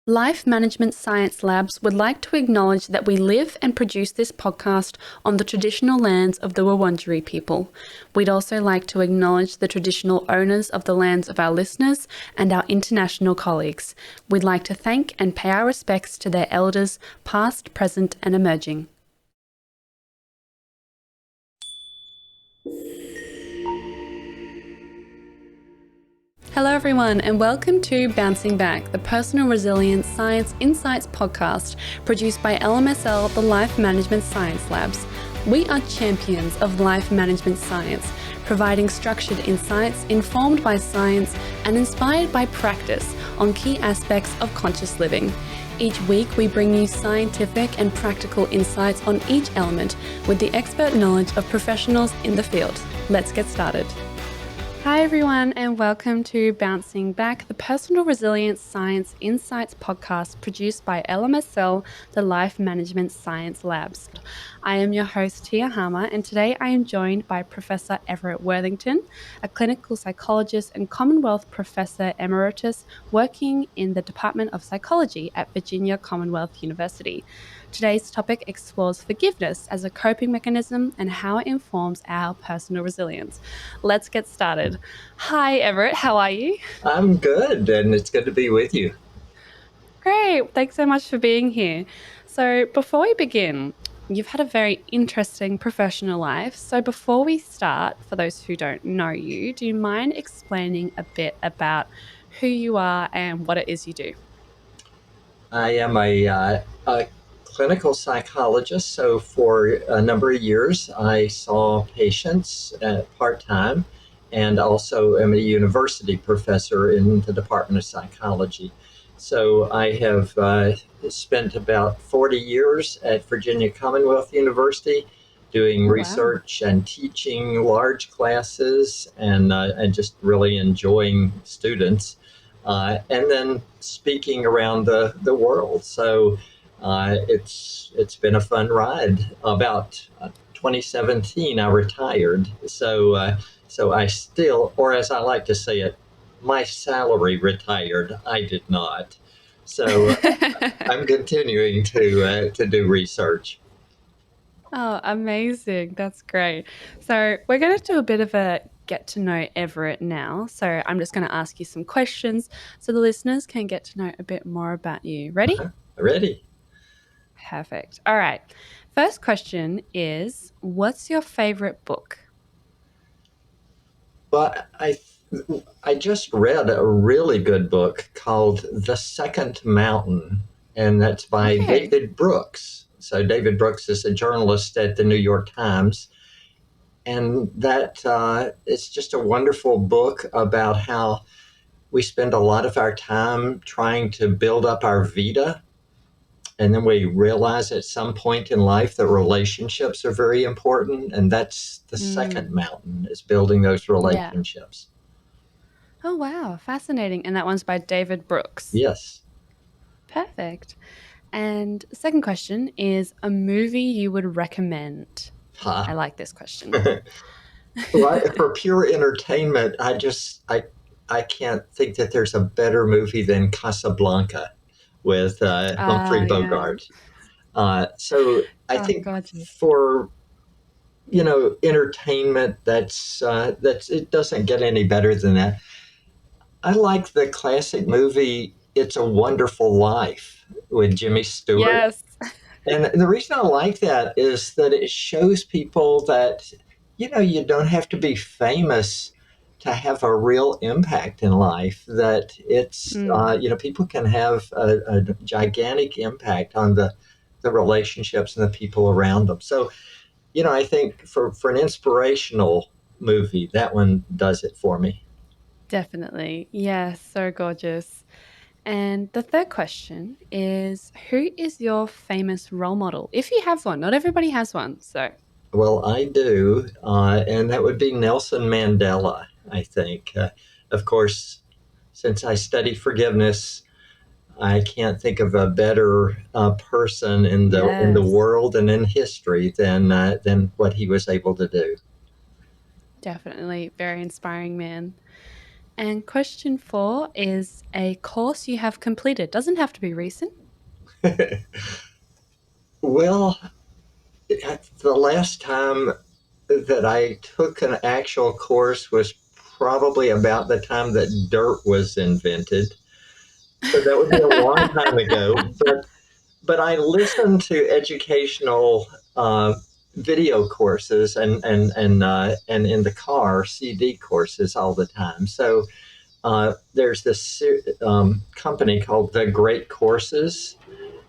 Life Management Science Labs would like to acknowledge that we live and produce this podcast on the traditional lands of the Wurundjeri people. We'd also like to acknowledge the traditional owners of the lands of our listeners and our international colleagues. We'd like to thank and pay our respects to their elders, past, present, and emerging. Hello everyone and welcome to Bouncing Back, the Personal Resilience Science Insights podcast produced by LMSL, the Life Management Science Labs. We are champions of life management science, providing structured insights informed by science and inspired by practice on key aspects of conscious living. Each week we bring you scientific and practical insights on each element with the expert knowledge of professionals in the field. Let's get started. Hi everyone and welcome to Bouncing Back, the Personal Resilience Science Insights podcast produced by LMSL, the Life Management Science Labs. I am your host Tia Harmer and today I am joined by Professor Everett Worthington, a clinical psychologist and Commonwealth Professor Emeritus working in the Department of Psychology at Virginia Commonwealth University. Today's topic explores forgiveness as a coping mechanism and how it informs our personal resilience. Let's get started. Hi, Everett. How are you? I'm good, and it's good to be with you. Great. Thanks so much for being here. So before we begin, you've had a very interesting professional life. So before we start, for those who don't know you, do you mind explaining a bit about who you are and what it is you do? I am a clinical psychologist, so for a number of years I saw patients part-time and also am a university professor in the Department of Psychology. So I have spent about 40 years at Virginia Commonwealth University doing research and teaching large classes and just really enjoying students. And then speaking around the world. So it's been a fun ride. About 2017, I retired. So I still, or as I like to say it, my salary retired. I did not. So I'm continuing to do research. Oh, amazing. That's great. So we're going to do a bit of a get to know Everett now. So I'm just going to ask you some questions so the listeners can get to know a bit more about you. Ready? Ready. Perfect. All right. First question is, what's your favorite book? Well, I just read a really good book called The Second Mountain, and that's by David Brooks. So David Brooks is a journalist at the New York Times, and that it's just a wonderful book about how we spend a lot of our time trying to build up our vita, and then we realize at some point in life that relationships are very important, and that's the second mountain, is building those relationships. Oh, wow. Fascinating. And that one's by David Brooks. Yes. Perfect. And the second question is a movie you would recommend. I like this question. Well, for pure entertainment, I can't think that there's a better movie than Casablanca with Humphrey Bogart. So I think for entertainment, that's it doesn't get any better than that. I like the classic movie It's a Wonderful Life with Jimmy Stewart. Yes. And the reason I like that is that it shows people that, you don't have to be famous to have a real impact in life, that it's, people can have a gigantic impact on the relationships and the people around them. So, I think for an inspirational movie, that one does it for me. Definitely. Yes, so gorgeous. And the third question is, who is your famous role model? If you have one, not everybody has one. So, well, I do, and that would be Nelson Mandela, I think. Of course, since I study forgiveness, I can't think of a better person in the world and in history than what he was able to do. Definitely, very inspiring man. And question 4 is a course you have completed. Doesn't have to be recent. Well, the last time that I took an actual course was probably about the time that dirt was invented. So that would be a long time ago. But I listen to educational video courses and in the car CD courses all the time. So there's this company called The Great Courses,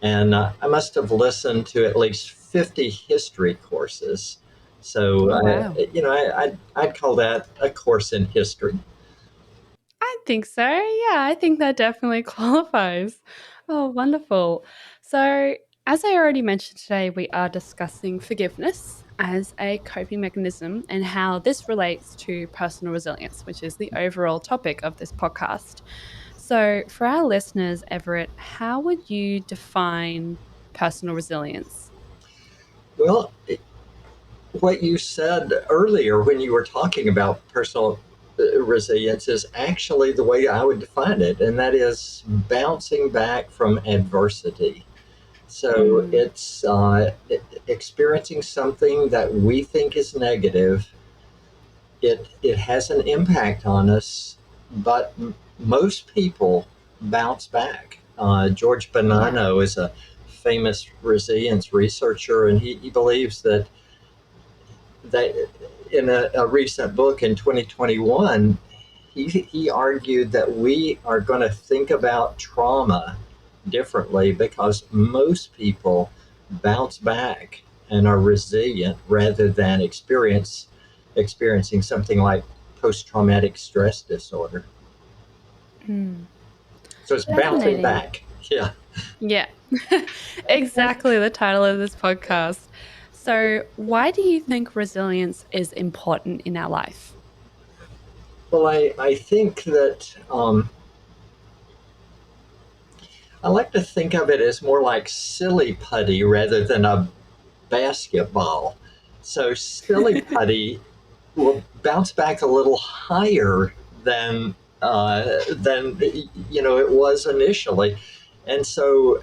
and I must have listened to at least 50 history courses. So, Oh, wow. I'd call that a course in history. I think so. Yeah, I think that definitely qualifies. Oh, wonderful. So, as I already mentioned today, we are discussing forgiveness as a coping mechanism and how this relates to personal resilience, which is the overall topic of this podcast. So, for our listeners, Everett, how would you define personal resilience? Well, what you said earlier when you were talking about personal resilience is actually the way I would define it, and that is bouncing back from adversity. So Mm, it's experiencing something that we think is negative. It has an impact on us, but most people bounce back. George yeah. Bonanno is a famous resilience researcher, and he believes that in a recent book in 2021, he argued that we are going to think about trauma differently because most people bounce back and are resilient rather than experiencing something like post-traumatic stress disorder. Mm, So it's bouncing fascinating. back. Yeah. Yeah, exactly the title of this podcast. So, why do you think resilience is important in our life? Well, I think that I like to think of it as more like silly putty rather than a basketball. So silly putty will bounce back a little higher than it was initially, and so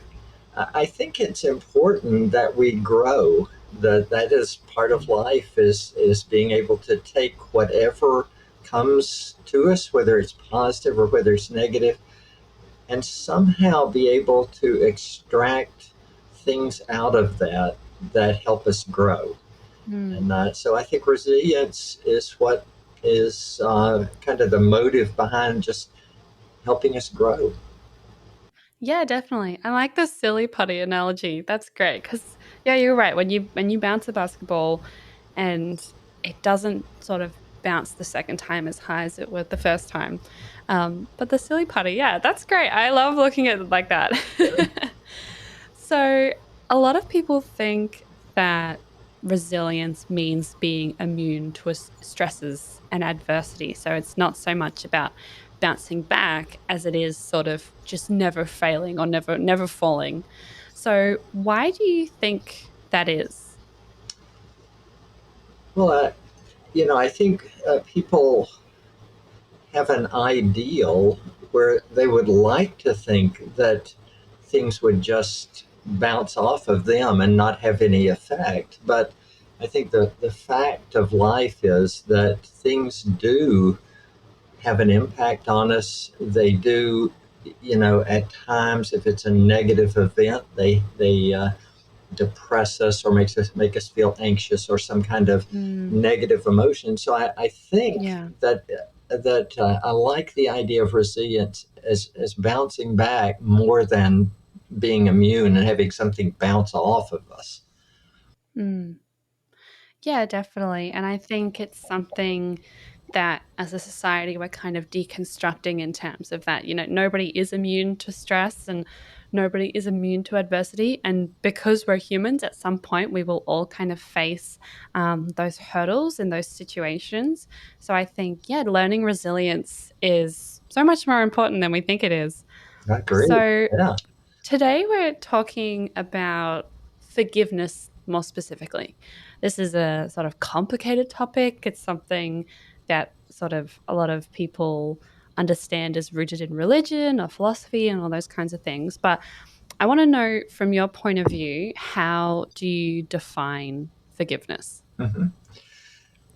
I think it's important that we grow. That is part of life is being able to take whatever comes to us, whether it's positive or whether it's negative, and somehow be able to extract things out of that help us grow. Mm. And so I think resilience is what is kind of the motive behind just helping us grow. Yeah, definitely. I like the silly putty analogy. That's great because yeah, you're right. When you bounce a basketball and it doesn't sort of bounce the second time as high as it would the first time, but the silly putty, yeah, that's great. I love looking at it like that. So, a lot of people think that resilience means being immune to stresses and adversity. So, it's not so much about bouncing back as it is sort of just never failing or never falling. So, why do you think that is? Well, I think people have an ideal where they would like to think that things would just bounce off of them and not have any effect. But I think the fact of life is that things do have an impact on us. They do, at times, if it's a negative event, they depress us or make us feel anxious or some kind of Mm, negative emotion. So I think yeah. that I like the idea of resilience as bouncing back more than being immune and having something bounce off of us. Mm. Yeah, definitely. And I think it's something that as a society we're kind of deconstructing in terms of that, nobody is immune to stress and nobody is immune to adversity. And because we're humans, at some point we will all kind of face those hurdles in those situations. So I think, yeah, learning resilience is so much more important than we think it is. I agree. So Yeah. today, we're talking about forgiveness more specifically. This is a sort of complicated topic. It's something that sort of a lot of people understand as rooted in religion or philosophy and all those kinds of things. But I want to know from your point of view, how do you define forgiveness? Mhm.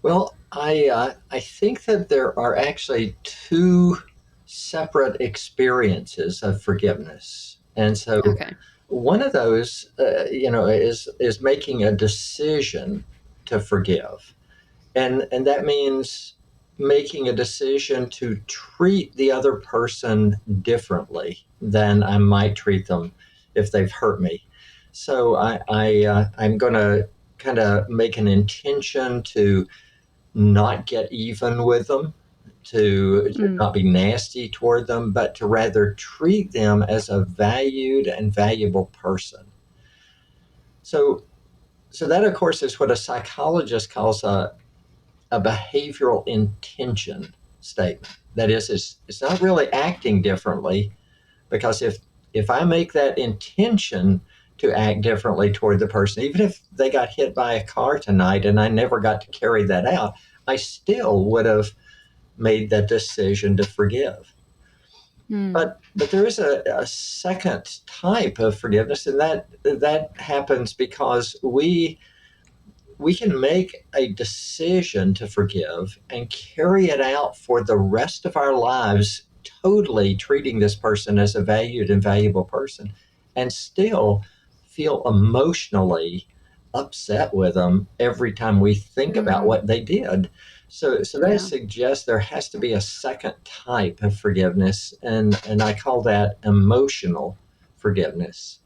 Well, I think that there are actually two separate experiences of forgiveness, and so Okay. one of those, is making a decision to forgive, and that means making a decision to treat the other person differently than I might treat them if they've hurt me. So I'm going to kind of make an intention to not get even with them, to Mm. not be nasty toward them, but to rather treat them as a valued and valuable person. So, so that, of course, is what a psychologist calls a behavioral intention statement. That is, it's not really acting differently, because if I make that intention to act differently toward the person, even if they got hit by a car tonight and I never got to carry that out, I still would have made that decision to forgive. Mm. But there is a second type of forgiveness, and that happens because we can make a decision to forgive and carry it out for the rest of our lives, totally treating this person as a valued and valuable person, and still feel emotionally upset with them every time we think about Mm. what they did. So that Yeah. suggests there has to be a second type of forgiveness, and I call that emotional forgiveness.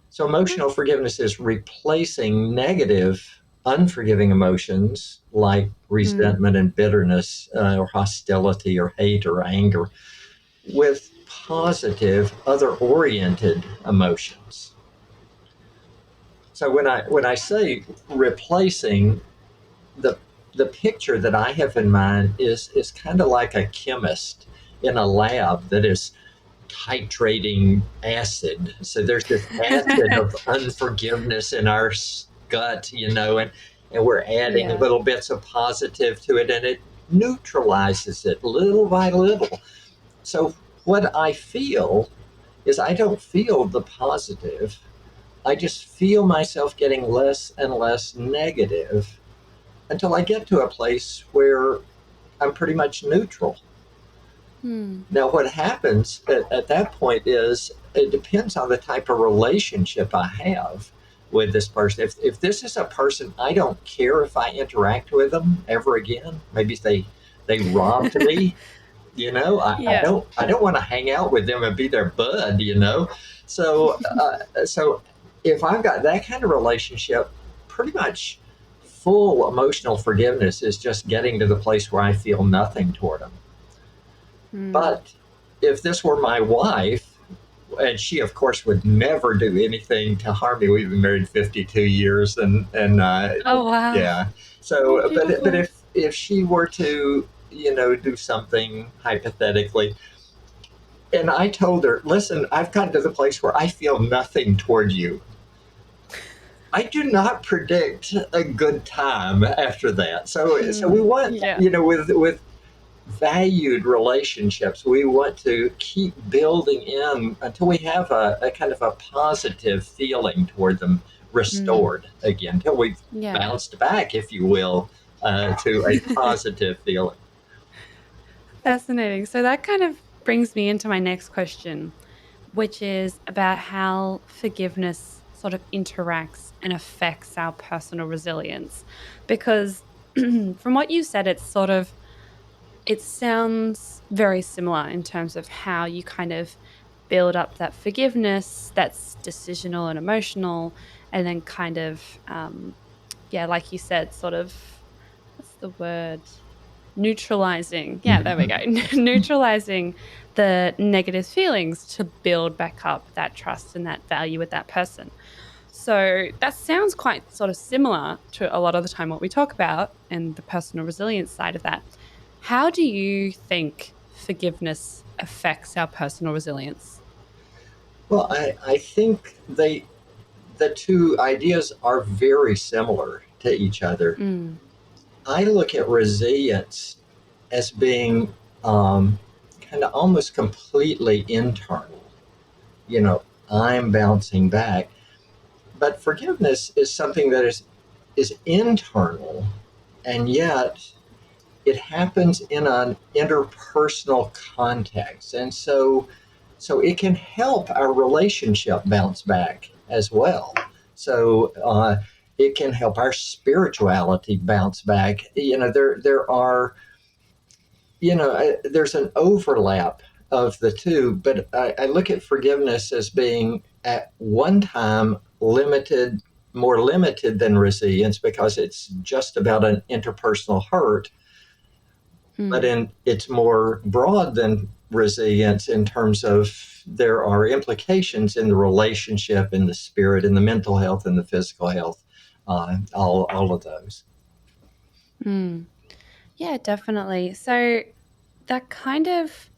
So, emotional forgiveness is replacing negative, unforgiving emotions like Mm. resentment and bitterness, or hostility or hate or anger, with positive, other oriented emotions. So, when I say replacing, the, the picture that I have in mind is kind of like a chemist in a lab that is titrating acid. So there's this acid of unforgiveness in our gut, and we're adding Yeah. little bits of positive to it, and it neutralizes it little by little. So what I feel is I don't feel the positive. I just feel myself getting less and less negative until I get to a place where I'm pretty much neutral. Mm. Now, what happens at that point is it depends on the type of relationship I have with this person. If this is a person I don't care if I interact with them ever again, maybe they robbed me, Yeah. I don't want to hang out with them and be their bud. So if I've got that kind of relationship, pretty much full emotional forgiveness is just getting to the place where I feel nothing toward them. Mm. But if this were my wife, and she, of course, would never do anything to harm me. We've been married 52 years, and Oh, wow. yeah. Oh, But beautiful. if she were to, do something hypothetically, and I told her, listen, I've gotten to the place where I feel nothing toward you. I do not predict a good time after that. So we Mm. want, Yeah. with valued relationships, we want to keep building in until we have a kind of a positive feeling toward them Mm. restored again, until we've Yeah. bounced back, if you will, to a positive feeling. Fascinating. So that kind of brings me into my next question, which is about how forgiveness sort of interacts and affects our personal resilience. Because from what you said, it sounds very similar in terms of how you kind of build up that forgiveness that's decisional and emotional, and then kind of, yeah, like you said, sort of, what's the word? Neutralizing. Yeah, there we go. Neutralizing the negative feelings to build back up that trust and that value with that person. So that sounds quite sort of similar to a lot of the time what we talk about and the personal resilience side of that. How do you think forgiveness affects our personal resilience? Well, I think the two ideas are very similar to each other. Mm. I look at resilience as being um, kind of almost completely internal. You know, I'm bouncing back. But forgiveness is something that is internal, and yet it happens in an interpersonal context. And so it can help our relationship bounce back as well. So it can help our spirituality bounce back. You know, there are, there's an overlap of the two, but I look at forgiveness as being at one time limited, more limited than resilience, because it's just about an interpersonal hurt, but it's more broad than resilience in terms of there are implications in the relationship, in the spirit, in the mental health, and the physical health, all of those. Yeah, definitely. So that kind of,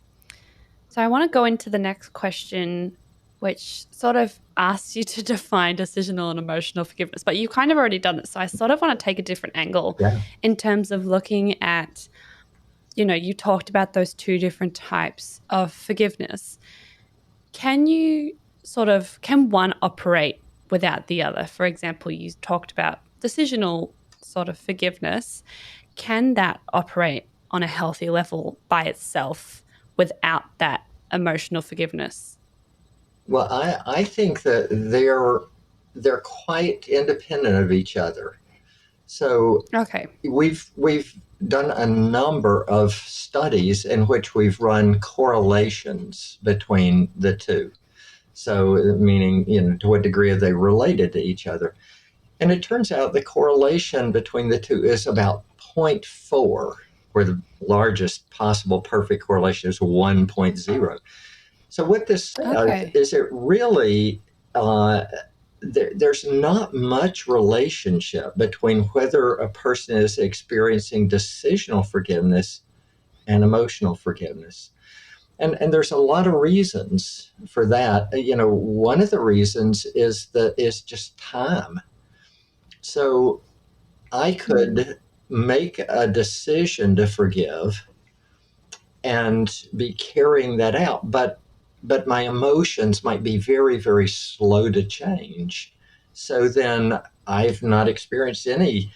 so I want to go into the next question, which sort of asks you to define decisional and emotional forgiveness, but you kind of already done it. So I sort of want to take a different angle Yeah. in terms of looking at, you talked about those two different types of forgiveness. Can one operate without the other? For example, you talked about decisional sort of forgiveness. Can that operate on a healthy level by itself without that emotional forgiveness? Well, I think that they're quite independent of each other. So Okay. we've done a number of studies in which we've run correlations between the two. So meaning, to what degree are they related to each other? And it turns out the correlation between the two is about zero point 0.4, where the largest possible perfect correlation is 1.0. So what this says Okay. is it really there's not much relationship between whether a person is experiencing decisional forgiveness and emotional forgiveness. And there's a lot of reasons for that. One of the reasons is just time. So I could make a decision to forgive and be carrying that out, but my emotions might be very, very slow to change. So then I've not experienced any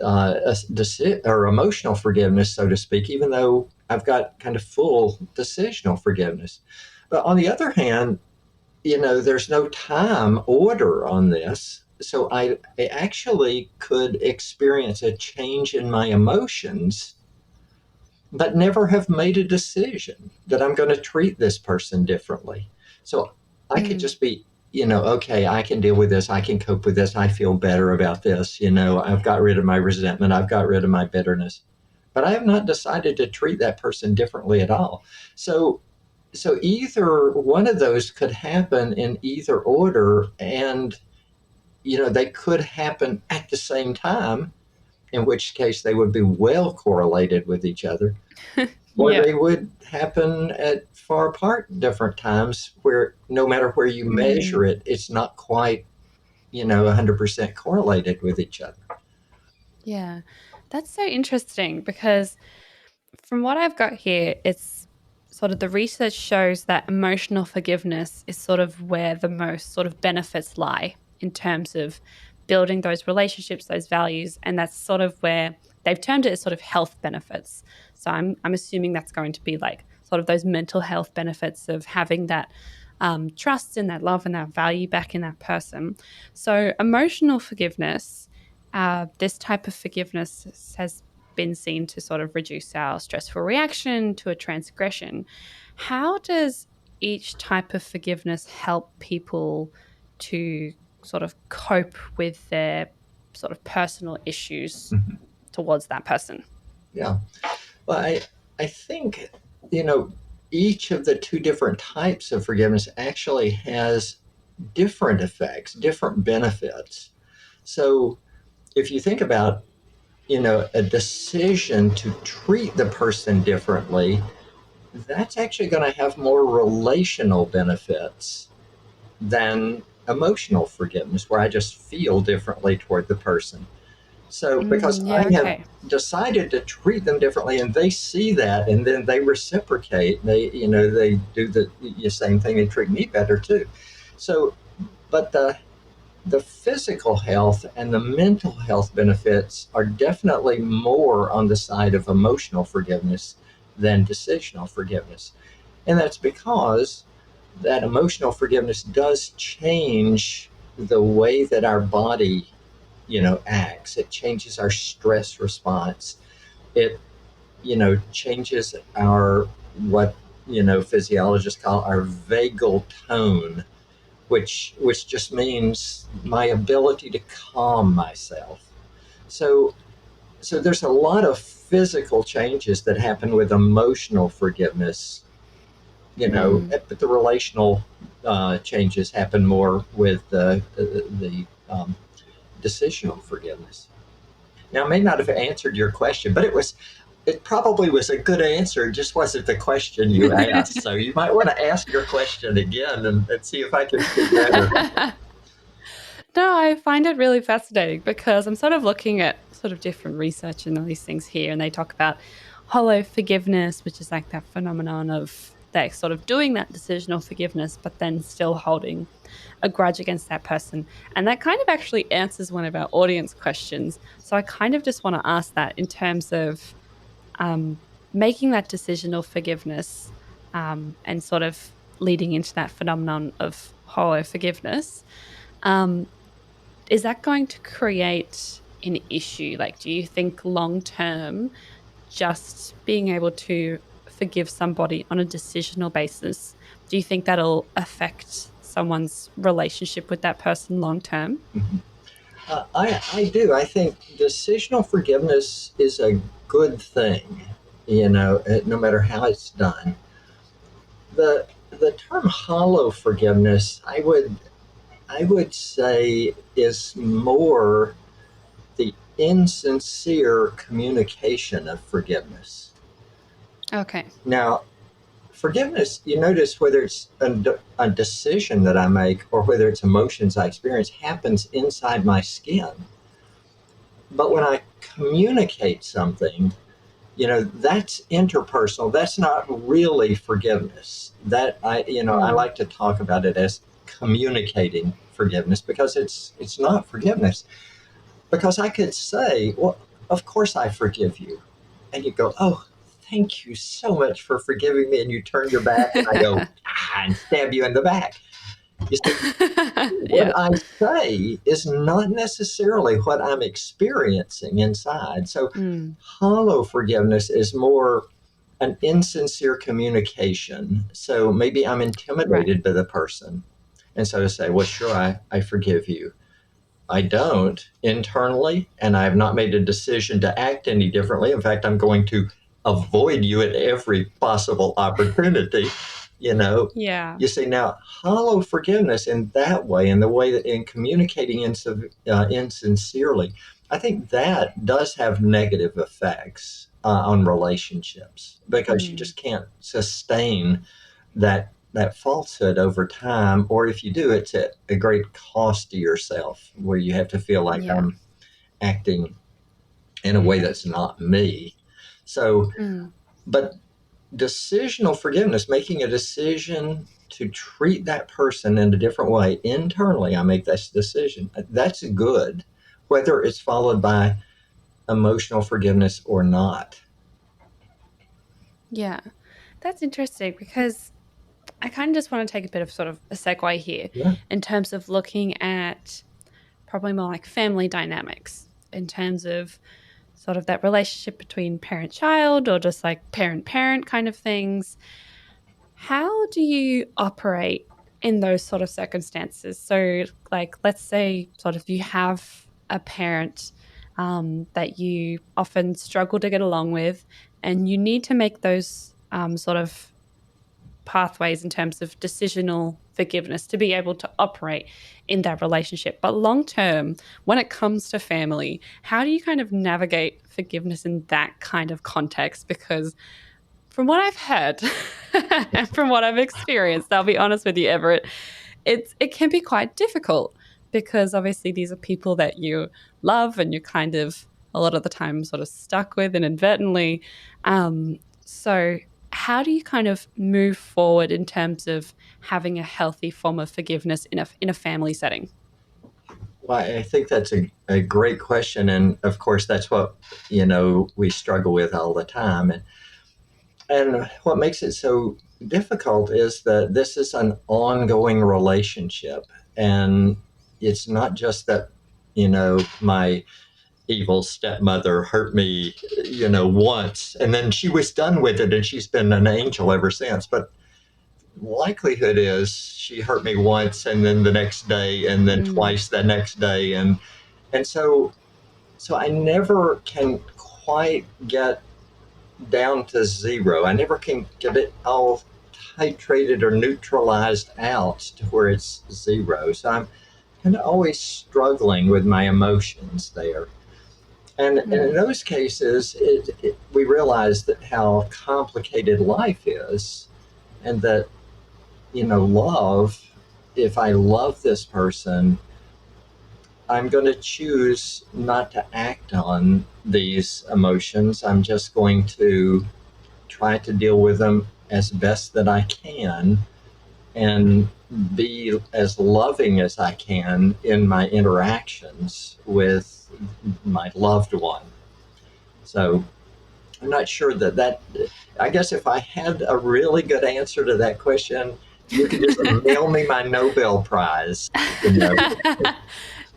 or emotional forgiveness, so to speak, even though I've got kind of full decisional forgiveness. But on the other hand, there's no time order on this. So I actually could experience a change in my emotions, but never have made a decision that I'm going to treat this person differently. So I could just be, okay, I can deal with this. I can cope with this. I feel better about this. I've got rid of my resentment. I've got rid of my bitterness. But I have not decided to treat that person differently at all. So either one of those could happen in either order, and they could happen at the same time, in which case they would be well correlated with each other, or Yeah. they would happen at far apart different times where no matter where you measure it, it's not quite 100% correlated with each other. Yeah. That's so interesting because from what I've got here, it's sort of the research shows that emotional forgiveness is sort of where the most sort of benefits lie in terms of building those relationships, those values, and that's sort of where they've termed it as sort of health benefits. So I'm assuming that's going to be like sort of those mental health benefits of having that trust and that love and that value back in that person. So emotional forgiveness, this type of forgiveness has been seen to sort of reduce our stressful reaction to a transgression. How does each type of forgiveness help people to sort of cope with their sort of personal issues Mhm. towards that person? Yeah. Well, I think, each of the two different types of forgiveness actually has different effects, different benefits. So if you think about, a decision to treat the person differently, that's actually going to have more relational benefits than emotional forgiveness, where I just feel differently toward the person. So because I Yeah, have okay. decided to treat them differently, and they see that, and then they reciprocate. They do the same thing. They treat me better too. So, but the physical health and the mental health benefits are definitely more on the side of emotional forgiveness than decisional forgiveness. And that's because that emotional forgiveness does change the way that our body, acts. It changes our stress response. It, changes our, what, physiologists call our vagal tone, which just means my ability to calm myself. So so there's a lot of physical changes that happen with emotional forgiveness, Mm. but the relational changes happen more with the decisional forgiveness. Now, I may not have answered your question, but it probably was a good answer. It just wasn't the question you asked. So you might want to ask your question again and see if I can do better. No, I find it really fascinating because I'm sort of looking at sort of different research and all these things here, and they talk about hollow forgiveness, which is like that phenomenon of they sort of doing that decisional forgiveness, but then still holding a grudge against that person. And that kind of actually answers one of our audience questions. So I kind of just want to ask that in terms of um, making that decisional forgiveness and sort of leading into that phenomenon of hollow forgiveness. Um, is that going to create an issue? Like, do you think long term, just being able to forgive somebody on a decisional basis, do you think that'll affect someone's relationship with that person long term? Mhm. I do. I think decisional forgiveness is a good thing, no matter how it's done. The term hollow forgiveness, I would say, is more the insincere communication of forgiveness. Okay. Now, forgiveness, you notice whether it's a decision that I make or whether it's emotions I experience, happens inside my skin. But when I communicate something, that's interpersonal. That's not really forgiveness. That I Mm, like to talk about it as communicating forgiveness because it's not forgiveness. Because I could say, well, of course I forgive you. And you go, oh, thank you so much for forgiving me. And you turn your back and I go, and stab you in the back. You see, what yeah. I say is not necessarily what I'm experiencing inside. So, Mm, hollow forgiveness is more an insincere communication. So maybe I'm right. intimidated by the person. And so to say, well, sure, I forgive you. I don't internally, and I have not made a decision to act any differently. In fact, I'm going to avoid you at every possible opportunity. You know, Yeah. you see, now hollow forgiveness in that way, in the way that in communicating insincerely, I think that does have negative effects on relationships because you Mm, just can't sustain that falsehood over time, or if you do, it's at a great cost to yourself, where you have to feel like yeah. I'm acting in a way that's not me. So, Mm, but decisional forgiveness, making a decision to treat that person in a different way internally, I make this decision. That's good, whether it's followed by emotional forgiveness or not. yeah. That's interesting because I kind of just want to take a bit of sort of a segue here Yeah. in terms of looking at probably more like family dynamics in terms of sort of that relationship between parent child or just like parent parent kind of things. How do you operate in those sort of circumstances? So, like, let's say, sort of, you have a parent that you often struggle to get along with, and you need to make those sort of pathways in terms of decisional forgiveness to be able to operate in that relationship. But long term, when it comes to family, how do you kind of navigate forgiveness in that kind of context? Because from what I've heard and from what I've experienced, I'll be honest with you, Everett, it can be quite difficult because obviously these are people that you love and you're kind of a lot of the time sort of stuck with inadvertently. So how do you kind of move forward in terms of having a healthy form of forgiveness in a family setting? Well, I think that's a great question. And of course, that's what, we struggle with all the time. And what makes it so difficult is that this is an ongoing relationship. And it's not just that, my evil stepmother hurt me, once, and then she was done with it and she's been an angel ever since. But likelihood is she hurt me once and then the next day and then Mm, twice the next day. And so I never can quite get down to zero. I never can get it all titrated or neutralized out to where it's zero. So I'm kind of always struggling with my emotions there. And in mm, those cases, we realize that how complicated life is, and that, love, if I love this person, I'm going to choose not to act on these emotions. I'm just going to try to deal with them as best that I can and be as loving as I can in my interactions with my loved one. So I'm not sure that I guess if I had a really good answer to that question, you could just mail me my Nobel Prize, you know.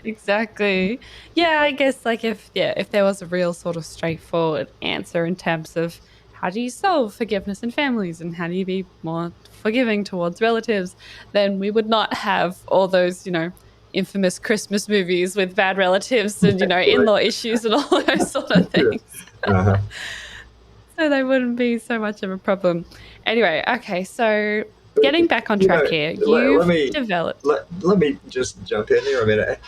exactly. Yeah, I guess like if there was a real sort of straightforward answer in terms of how do you solve forgiveness in families and how do you be more forgiving towards relatives, then we would not have all those, infamous Christmas movies with bad relatives and, Right. in-law issues and all those sort of things. Uh-huh. So they wouldn't be so much of a problem. Anyway, okay, so getting back on You track know, here, let you've me developed. let me just jump in here a minute.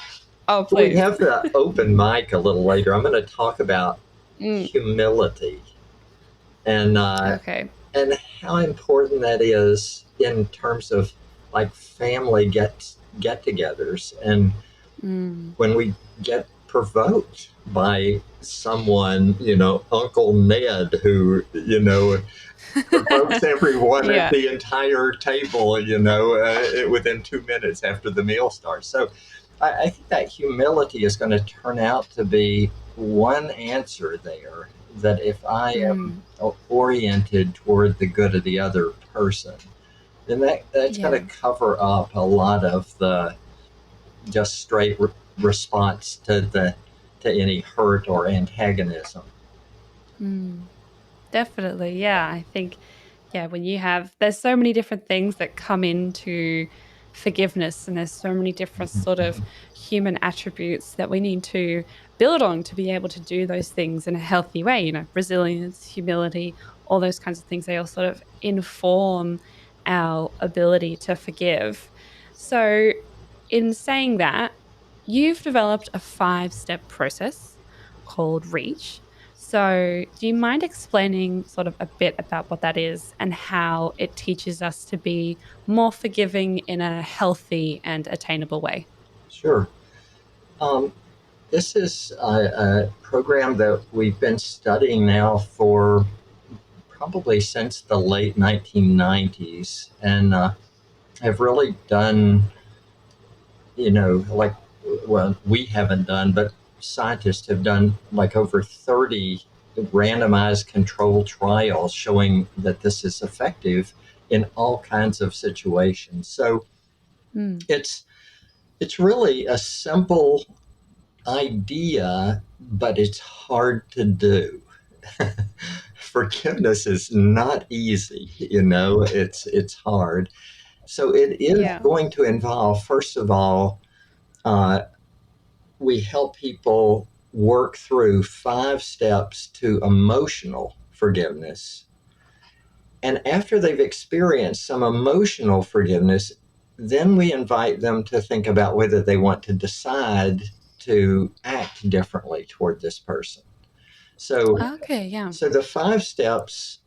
Oh, We please. have the open mic a little later. I'm going to talk about Mm, humility and uh, okay. and how important that is in terms of like family get-togethers, and Mm. when we get provoked by someone, Uncle Ned, who provokes everyone at Yeah. the entire table, within 2 minutes after the meal starts. So I think that humility is going to turn out to be one answer there. That if I am Mm. oriented toward the good of the other person, then that's going Yeah. to cover up a lot of the just straight response to any hurt or antagonism. Mm. Definitely. Yeah. I think, yeah, when there's so many different things that come into forgiveness, and there's so many different sort of human attributes that we need to build on to be able to do those things in a healthy way, resilience, humility, all those kinds of things. They all sort of inform our ability to forgive. So, in saying that, you've developed a 5-step process called REACH. So, do you mind explaining sort of a bit about what that is and how it teaches us to be more forgiving in a healthy and attainable way? Sure. Um, this is a program that we've been studying now for probably since the late 1990s, and have really done, like, well, we haven't done, but scientists have done like over 30 randomized control trials showing that this is effective in all kinds of situations. So Mm. it's it's really a simple idea, but it's hard to do. Forgiveness is not easy, it's hard. So it is Yeah. going to involve, first of all, uh, we help people work through 5 steps to emotional forgiveness. And after they've experienced some emotional forgiveness, then we invite them to think about whether they want to decide to act differently toward this person. So, Okay. Yeah. so the 5 steps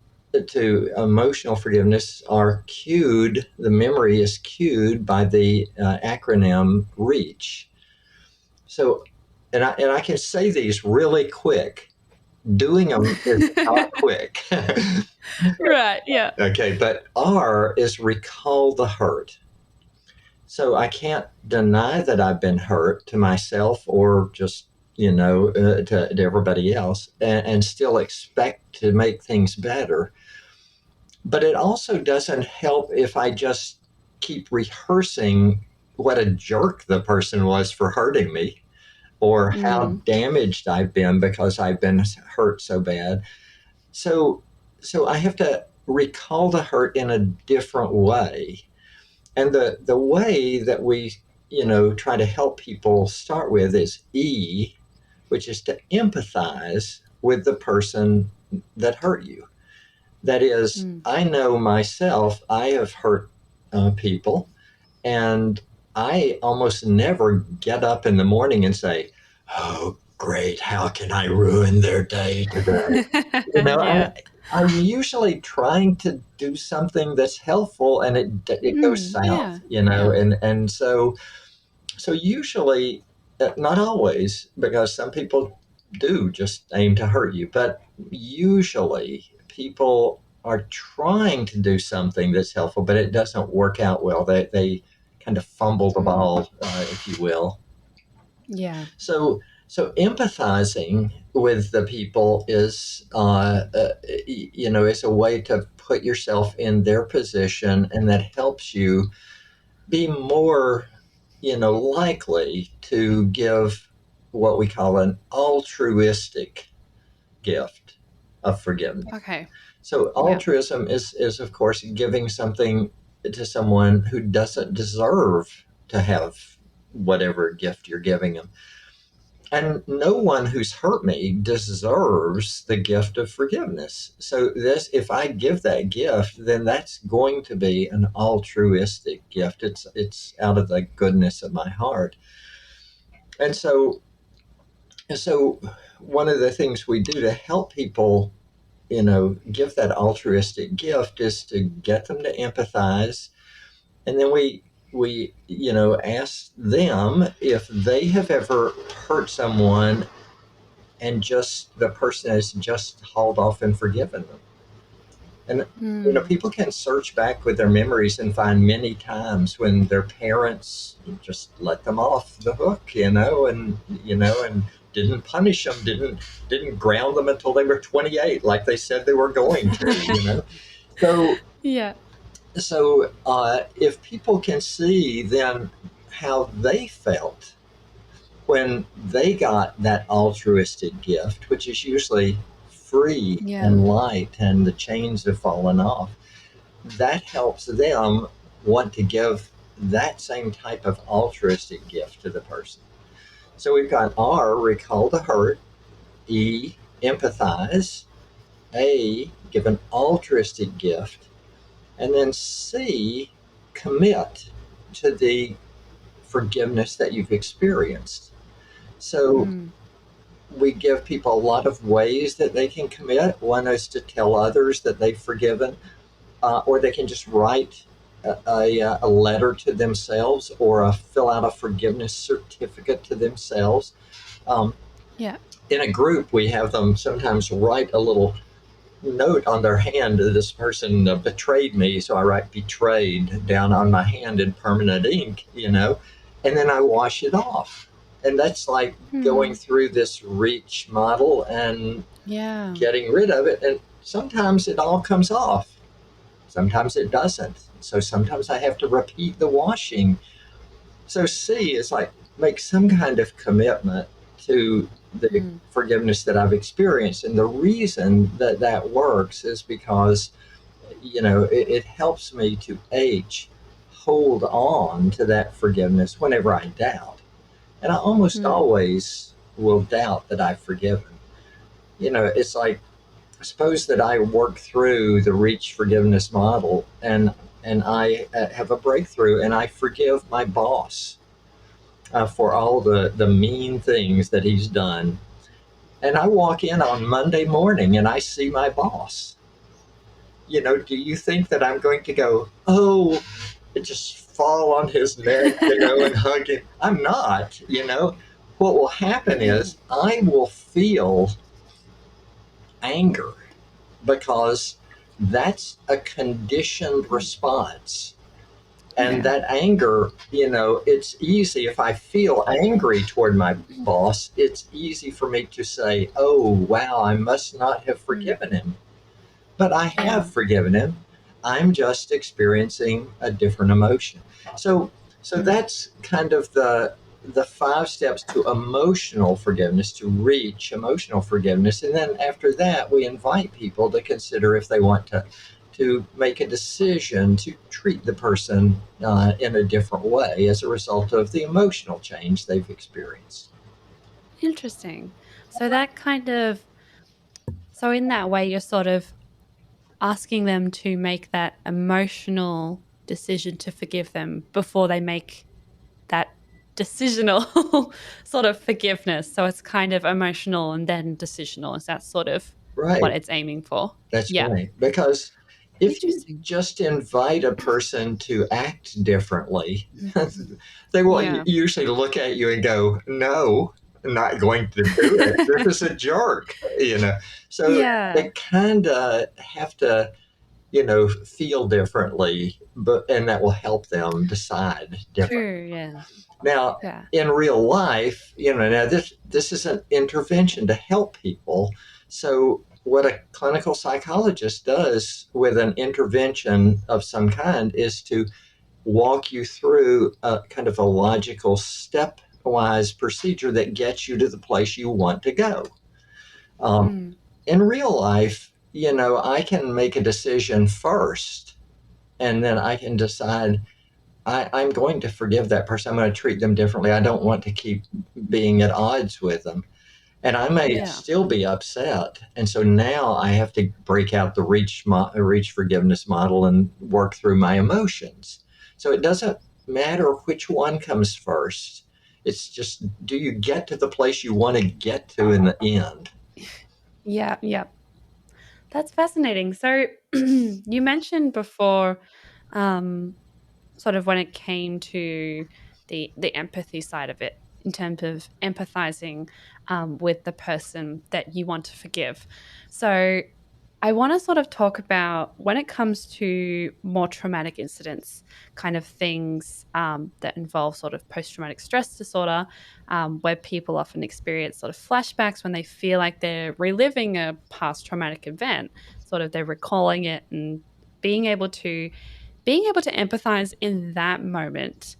to emotional forgiveness are cued, the memory is cued by the acronym REACH. So, and I can say these really quick. Doing them is not quick. Right. Yeah. Okay, but R is recall the hurt. So I can't deny that I've been hurt to myself or just, to everybody else and still expect to make things better. But it also doesn't help if I just keep rehearsing what a jerk the person was for hurting me or how damaged I've been because I've been hurt so bad. So I have to recall the hurt in a different way. And the way that we, try to help people start with is E, which is to empathize with the person that hurt you. That is, I know myself, I have hurt people, and I almost never get up in the morning and say, "Oh, great, how can I ruin their day today?" You know, Yeah. I'm usually trying to do something that's helpful, and it goes Yeah. south, Yeah. and so usually, not always, because some people do just aim to hurt you, but usually people are trying to do something that's helpful, but it doesn't work out well. They kind of fumble the ball, if you will. Yeah. So empathizing with the people is a way to put yourself in their position, and that helps you be more, likely to give what we call an altruistic gift of forgiveness. Okay. So Yeah. altruism is of course giving something to someone who doesn't deserve to have whatever gift you're giving them. And no one who's hurt me deserves the gift of forgiveness. So if I give that gift, then that's going to be an altruistic gift. It's out of the goodness of my heart. And so one of the things we do to help people, give that altruistic gift is to get them to empathize. And then we ask them if they have ever hurt someone and just the person has just hauled off and forgiven them. And people can search back with their memories and find many times when their parents just let them off the hook, and didn't punish them, didn't ground them until they were 28, like they said they were going to. So Yeah. if people can see then how they felt when they got that altruistic gift, which is usually free Yeah. and light and the chains have fallen off, that helps them want to give that same type of altruistic gift to the person. So we've got R, recall the hurt, E, empathize, A, give an altruistic gift, and then C, commit to the forgiveness that you've experienced. So we give people a lot of ways that they can commit. One is to tell others that they've forgiven, or they can just write a letter to themselves or fill out a forgiveness certificate to themselves. Um, Yeah. in a group, we have them sometimes write a little note on their hand. This person betrayed me, so I write betrayed down on my hand in permanent ink, and then I wash it off. And that's like going through this reach model and Yeah. getting rid of it. And sometimes it all comes off, sometimes it doesn't. So sometimes I have to repeat the washing. So C is like make some kind of commitment to the forgiveness that I've experienced. And the reason that that works is because, it helps me to H, hold on to that forgiveness whenever I doubt. And I almost always will doubt that I've forgiven. It's like, suppose that I work through the reach forgiveness model and I have a breakthrough and I forgive my boss for all the mean things that he's done. And I walk in on Monday morning and I see my boss. Do you think that I'm going to go, oh, just fall on his neck, and hug him? I'm not. what will happen is I will feel anger because that's a conditioned response. And Yeah. that anger, it's easy if I feel angry toward my boss, it's easy for me to say, oh, wow, I must not have Mm. forgiven him. But I have Yeah. forgiven him. I'm just experiencing a different emotion. So so Mm. that's kind of the 5 steps to emotional forgiveness, to reach emotional forgiveness. And then after that, we invite people to consider if they want to make a decision to treat the person in a different way as a result of the emotional change they've experienced. Interesting. So that kind of, so in that way, you're sort of asking them to make that emotional decision to forgive them before they make that decisional sort of forgiveness. So it's kind of emotional and then decisional. Is that sort of what Right. it's aiming for? That's Yeah. right. Because if you Interesting. just invite a person to act differently, they will Yeah. usually look at you and go, no, I'm not going to do it. This is a jerk. So Yeah. they kind of have to, feel differently, and that will help them decide differently. True. Yeah. Now, Yeah. in real life, now this is an intervention to help people. So, what a clinical psychologist does with an intervention of some kind is to walk you through a kind of a logical stepwise procedure that gets you to the place you want to go. Um, Mm. in real life, I can make a decision first, and then I can decide I'm going to forgive that person. I'm going to treat them differently. I don't want to keep being at odds with them. And I may Yeah. still be upset. And so now I have to break out the reach forgiveness model and work through my emotions. So it doesn't matter which one comes first. It's just, do you get to the place you want to get to in the end? Yeah. Yeah. That's fascinating. So you mentioned before, um, sort of when it came to the empathy side of it, in terms of empathizing with the person that you want to forgive. So I want to sort of talk about when it comes to more traumatic incidents, kind of things that involve sort of post traumatic stress disorder, where people often experience sort of flashbacks when they feel like they're reliving a past traumatic event, sort of they're recalling it and being able to empathize in that moment.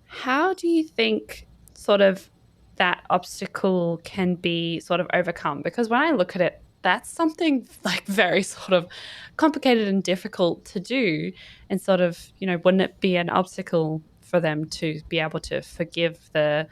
How do you think sort of that obstacle can be sort of overcome? Because when I look at it, that's something like very sort of complicated and difficult to do. And sort of, wouldn't it be an obstacle for them to be able to forgive the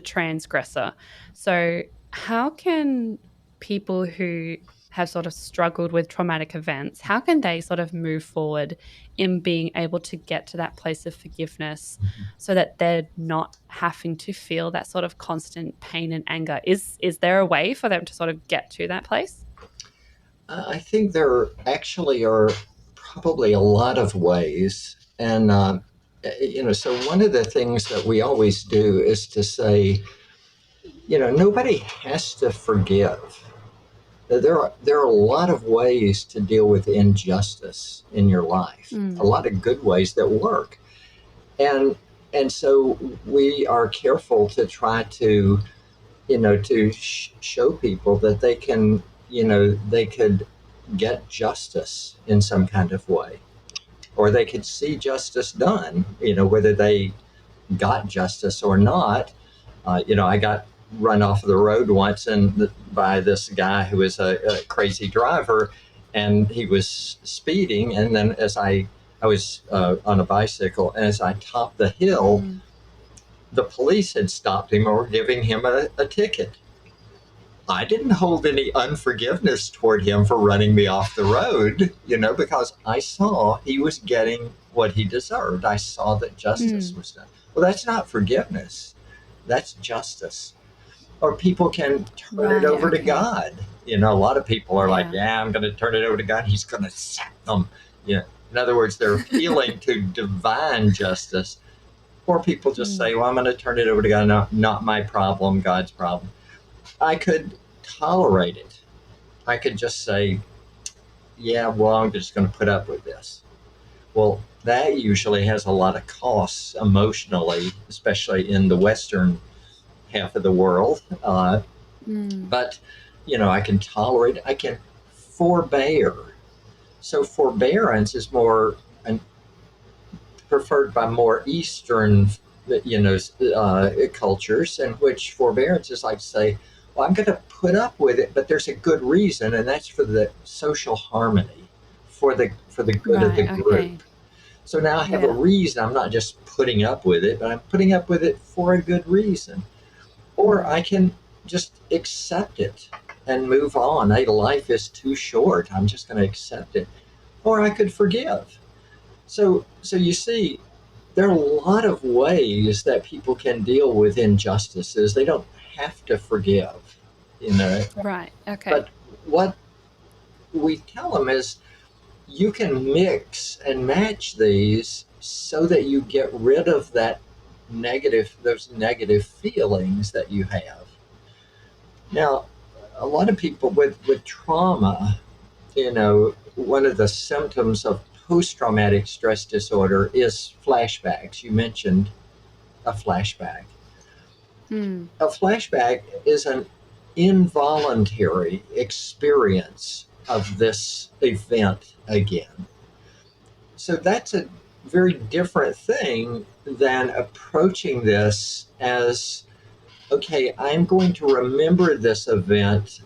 transgressor? So how can people who have sort of struggled with traumatic events, how can they sort of move forward in being able to get to that place of forgiveness so that they're not having to feel that sort of constant pain and anger? Is there a way for them to sort of get to that place? I think there actually are probably a lot of ways. And, so one of the things that we always do is to say, nobody has to forgive. There are a lot of ways to deal with injustice in your life, a Mm. lot of good ways that work. And, and so we are careful to try to show people that they can, they could get justice in some kind of way, or they could see justice done, whether they got justice or not. I got run off the road once by this guy who was a crazy driver, and he was speeding. And then I was on a bicycle, and as I topped the hill, Mm. the police had stopped him or were giving him a ticket. I didn't hold any unforgiveness toward him for running me off the road, because I saw he was getting what he deserved. I saw that justice Mm. was done. Well, that's not forgiveness, that's justice. Or people can turn it Right. over to Okay. God. A lot of people are like, Yeah. yeah, I'm going to turn it over to God. He's going to sack them. In other words, they're appealing to divine justice. Or people just say, well, I'm going to turn it over to God, not my problem, God's problem. I could tolerate it. I could just say, yeah, well, I'm just going to put up with this. Well, that usually has a lot of costs emotionally, especially in the Western half of the world. But, I can tolerate it. I can forbear. So forbearance is more preferred by more Eastern, cultures, in which forbearance is like say, well, I'm going to put up with it, but there's a good reason, and that's for the social harmony, for the good of the Right. group. Okay. So now I have a Yeah. reason. I'm not just putting up with it, but I'm putting up with it for a good reason. Or I can just accept it and move on. Hey, life is too short. I'm just going to accept it. Or I could forgive. So you see, there are a lot of ways that people can deal with injustices. They don't have to forgive, you know. Right. Okay. But what we tell them is you can mix and match these so that you get rid of those negative feelings that you have. Now, a lot of people with trauma, one of the symptoms of post-traumatic stress disorder is flashbacks. You mentioned a flashback. A flashback is an involuntary experience of this event again. So that's a very different thing than approaching this as, okay, I'm going to remember this event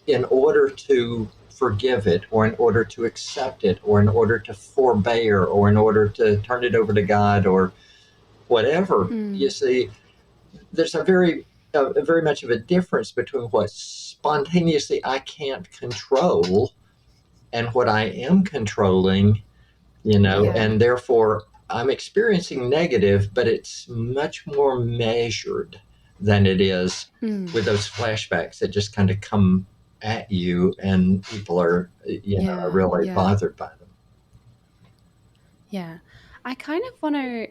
in order to forgive it, or in order to accept it, or in order to forbear, or in order to turn it over to God, or whatever. You see, there's a very much of a difference between what spontaneously I can't control and what I am controlling, Yeah. and therefore I'm experiencing negative, but it's much more measured than it is with those flashbacks that just kind of come at you, and people are Yeah. really Yeah. bothered by them. Yeah. I kind of want to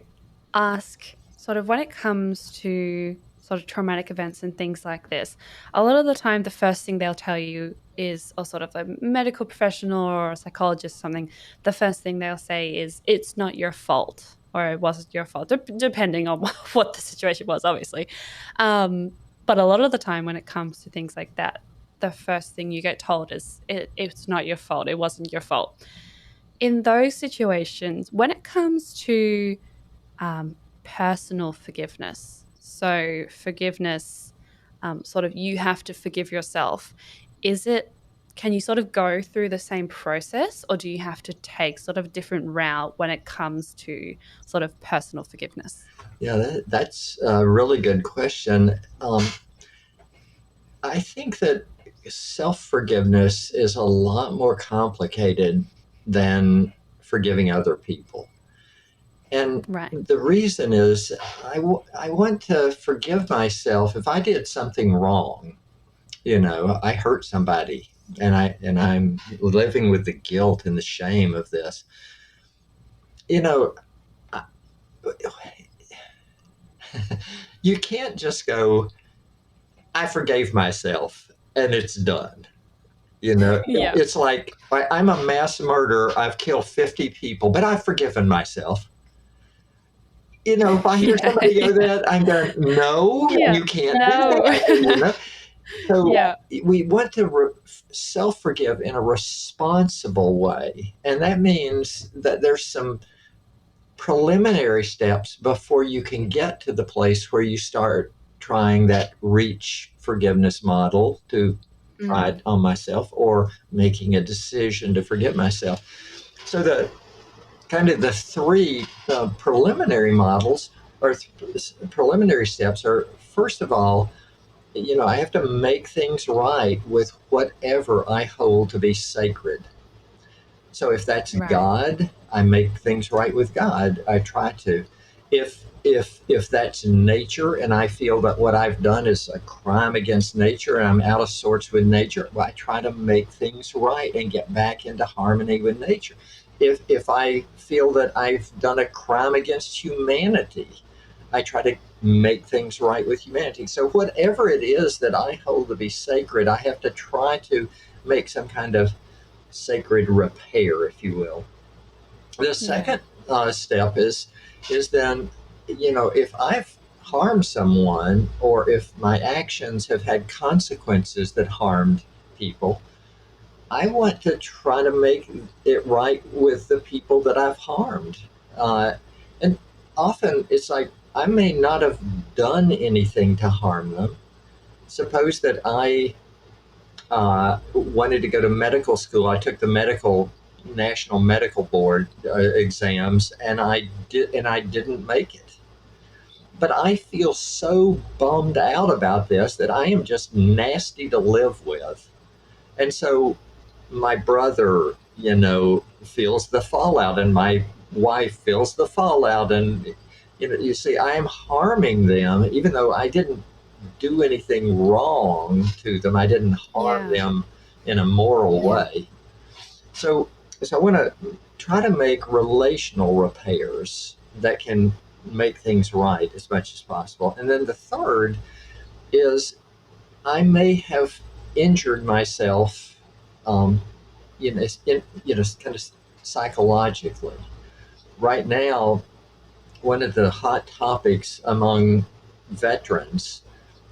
ask sort of when it comes to sort of traumatic events and things like this, a lot of the time the first thing they'll tell you is, or sort of a medical professional or a psychologist or something, the first thing they'll say is it's not your fault or it wasn't your fault, depending on what the situation was, obviously. Um, but a lot of the time when it comes to things like that, the first thing you get told is it's not your fault, it wasn't your fault. In those situations, when it comes to personal forgiveness, so forgiveness, sort of you have to forgive yourself, is it, can you sort of go through the same process or do you have to take sort of a different route when it comes to sort of personal forgiveness? Yeah, that's a really good question. I think that self forgiveness is a lot more complicated than forgiving other people. And Right. the reason is I want to forgive myself if I did something wrong. I hurt somebody, and I'm living with the guilt and the shame of this. You know, I- you can't just go, I forgave myself and it's done. Yeah. It's like I'm a mass murderer. I've killed 50 people, but I've forgiven myself. If I hear Yeah. somebody go that, I'm going, no, Yeah. you can't do No. that. So Yeah. we want to self forgive in a responsible way. And that means that there's some preliminary steps before you can get to the place where you start trying that reach forgiveness model to try it on myself, or making a decision to forgive myself. So the kind of the three preliminary models, or preliminary steps, are, first of all, I have to make things right with whatever I hold to be sacred. So if that's Right. God, I make things right with God. I try to. If that's nature, and I feel that what I've done is a crime against nature, and I'm out of sorts with nature, well, I try to make things right and get back into harmony with nature. if I feel that I've done a crime against humanity, I try to make things right with humanity. So whatever it is that I hold to be sacred, I have to try to make some kind of sacred repair, if you will. The Yeah. second step is then, if I've harmed someone or if my actions have had consequences that harmed people, I want to try to make it right with the people that I've harmed. Uh, and often it's like I may not have done anything to harm them. Suppose that I wanted to go to medical school. I took the National Medical Board exams, and I didn't make it. But I feel so bummed out about this that I am just nasty to live with. And so my brother, feels the fallout, and my wife feels the fallout. And, you see, I am harming them, even though I didn't do anything wrong to them. I didn't harm Yeah. them in a moral Yeah. way. So, so I want to try to make relational repairs that can make things right as much as possible. And then the third is I may have injured myself, um, kind of psychologically. Right now, one of the hot topics among veterans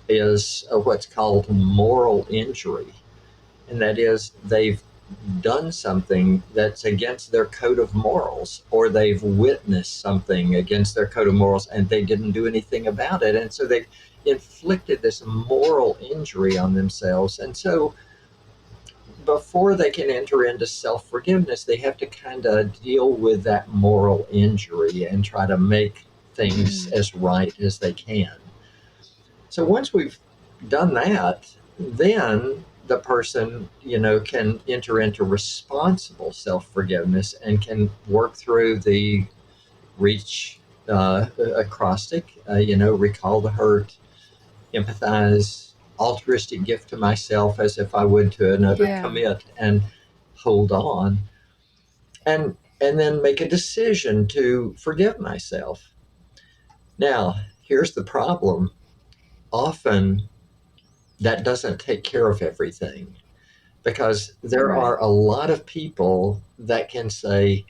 is what's called moral injury, and that is they've done something that's against their code of morals, or they've witnessed something against their code of morals and they didn't do anything about it. And so they've inflicted this moral injury on themselves. And so before they can enter into self forgiveness, they have to kind of deal with that moral injury and try to make things Mm. as right as they can. So once we've done that, then the person, can enter into responsible self forgiveness and can work through the reach acrostic, recall the hurt, empathize, altruistic gift to myself as if I would to another, Yeah. commit and hold on, and then make a decision to forgive myself. Now, here's the problem. Often that doesn't take care of everything, because there Right. are a lot of people that can say,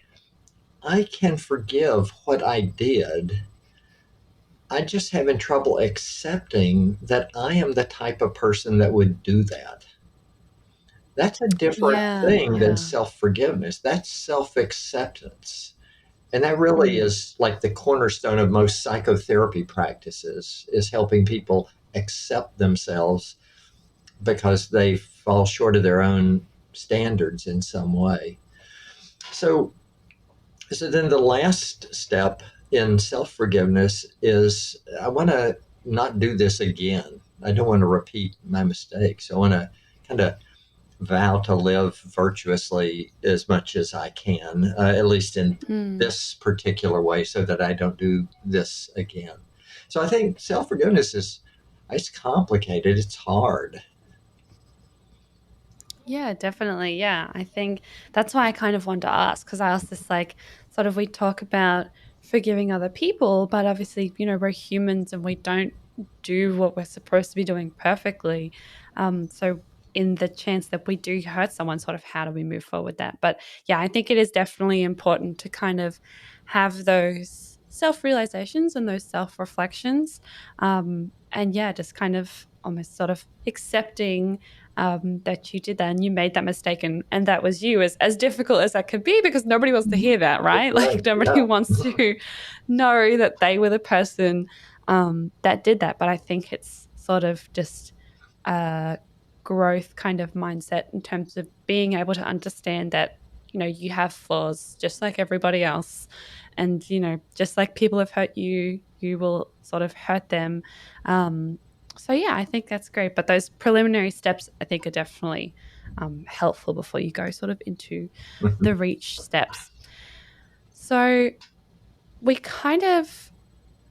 I can forgive what I did. I'm just having trouble accepting that I am the type of person that would do that. That's a different Yeah. thing than Yeah. self forgiveness. That's self acceptance. And that really Mm. is like the cornerstone of most psychotherapy practices, is helping people accept themselves because they fall short of their own standards in some way. So, so then the last step in self forgiveness is I want to not do this again. I don't want to repeat my mistakes. I want to kind of vow to live virtuously as much as I can, at least in Mm. this particular way, so that I don't do this again. So I think self forgiveness is, it's complicated. It's hard. Yeah, definitely. Yeah. I think that's why I kind of wanted to ask, because I asked this like sort of we talk about forgiving other people, but obviously, we're humans and we don't do what we're supposed to be doing perfectly. So in the chance that we do hurt someone, sort of how do we move forward with that? But yeah, I think it is definitely important to kind of have those self realizations and those self reflections. And yeah, just kind of almost sort of accepting that you did that and you made that mistake, and that was you, as difficult as that could be, because nobody wants to Mhm. hear that, That's right? right. Like nobody Yeah. wants to know that they were the person that did that. But I think it's sort of just a growth kind of mindset in terms of being able to understand that you have flaws just like everybody else, and just like people have hurt you, you will sort of hurt them. So yeah, I think that's great. But those preliminary steps, I think, are definitely helpful before you go sort of into Mhm. the reach steps. So we kind of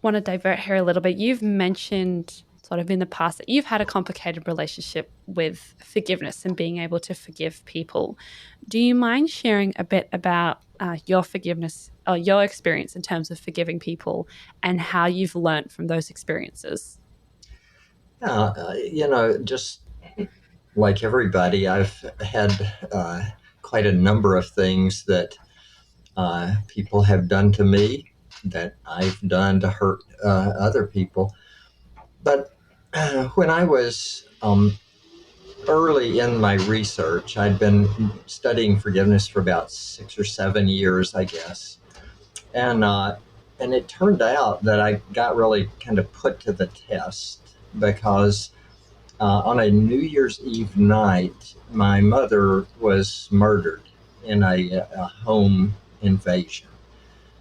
want to divert here a little bit. You've mentioned sort of in the past that you've had a complicated relationship with forgiveness and being able to forgive people. Do you mind sharing a bit about your forgiveness, or your experience in terms of forgiving people, and how you've learned from those experiences. Just like everybody, I've had quite a number of things that people have done to me that I've done to hurt other people. But when I was early in my research, I'd been studying forgiveness for about 6 or 7 years, I guess, and it turned out that I got really kind of put to the test because on a New Year's Eve night, my mother was murdered in a home invasion.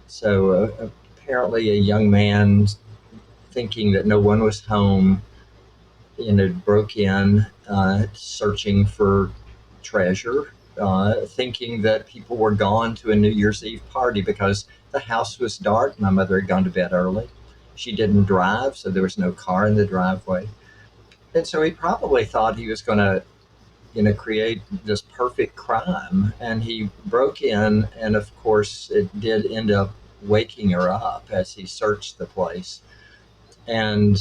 So apparently, a young man, thinking that no one was home, broke in, searching for treasure, thinking that people were gone to a New Year's Eve party because the house was dark. My mother had gone to bed early. She didn't drive, so there was no car in the driveway. And so he probably thought he was going to, create this perfect crime. And he broke in, and of course, it did end up waking her up as he searched the place. And,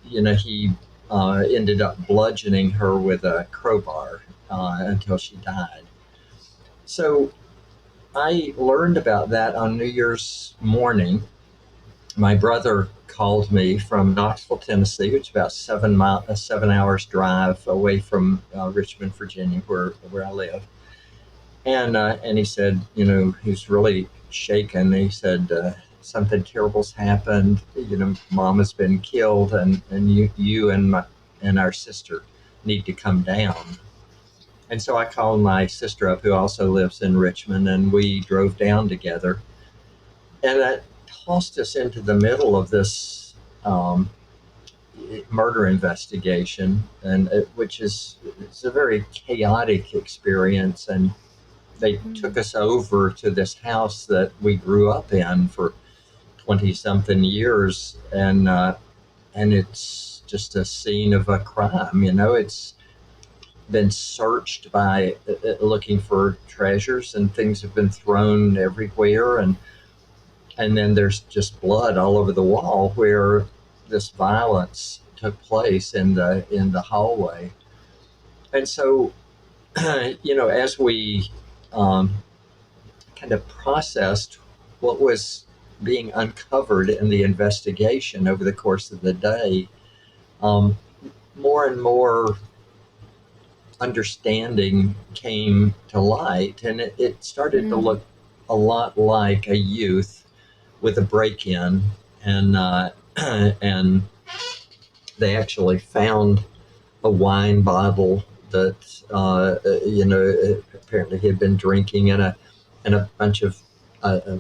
he ended up bludgeoning her with a crowbar until she died. So I learned about that on New Year's morning. My brother called me from Knoxville, Tennessee, which is about 7 hours drive away from Richmond, Virginia, where I live. And he said, he was really shaken. He said, something terrible's happened. Mom has been killed, and you and our sister need to come down. And so I called my sister up, who also lives in Richmond, and we drove down together. And that tossed us into the middle of this murder investigation, and which it's a very chaotic experience. And they took us over to this house that we grew up in for 20 something years, and it's just a scene of a crime. It's been searched by looking for treasures, and things have been thrown everywhere, and then there's just blood all over the wall where this violence took place in the hallway. And so, as we kind of processed what was being uncovered in the investigation over the course of the day, more and more understanding came to light, and it started to look a lot like a youth with a break-in, and and they actually found a wine bottle that apparently he had been drinking, and a bunch of a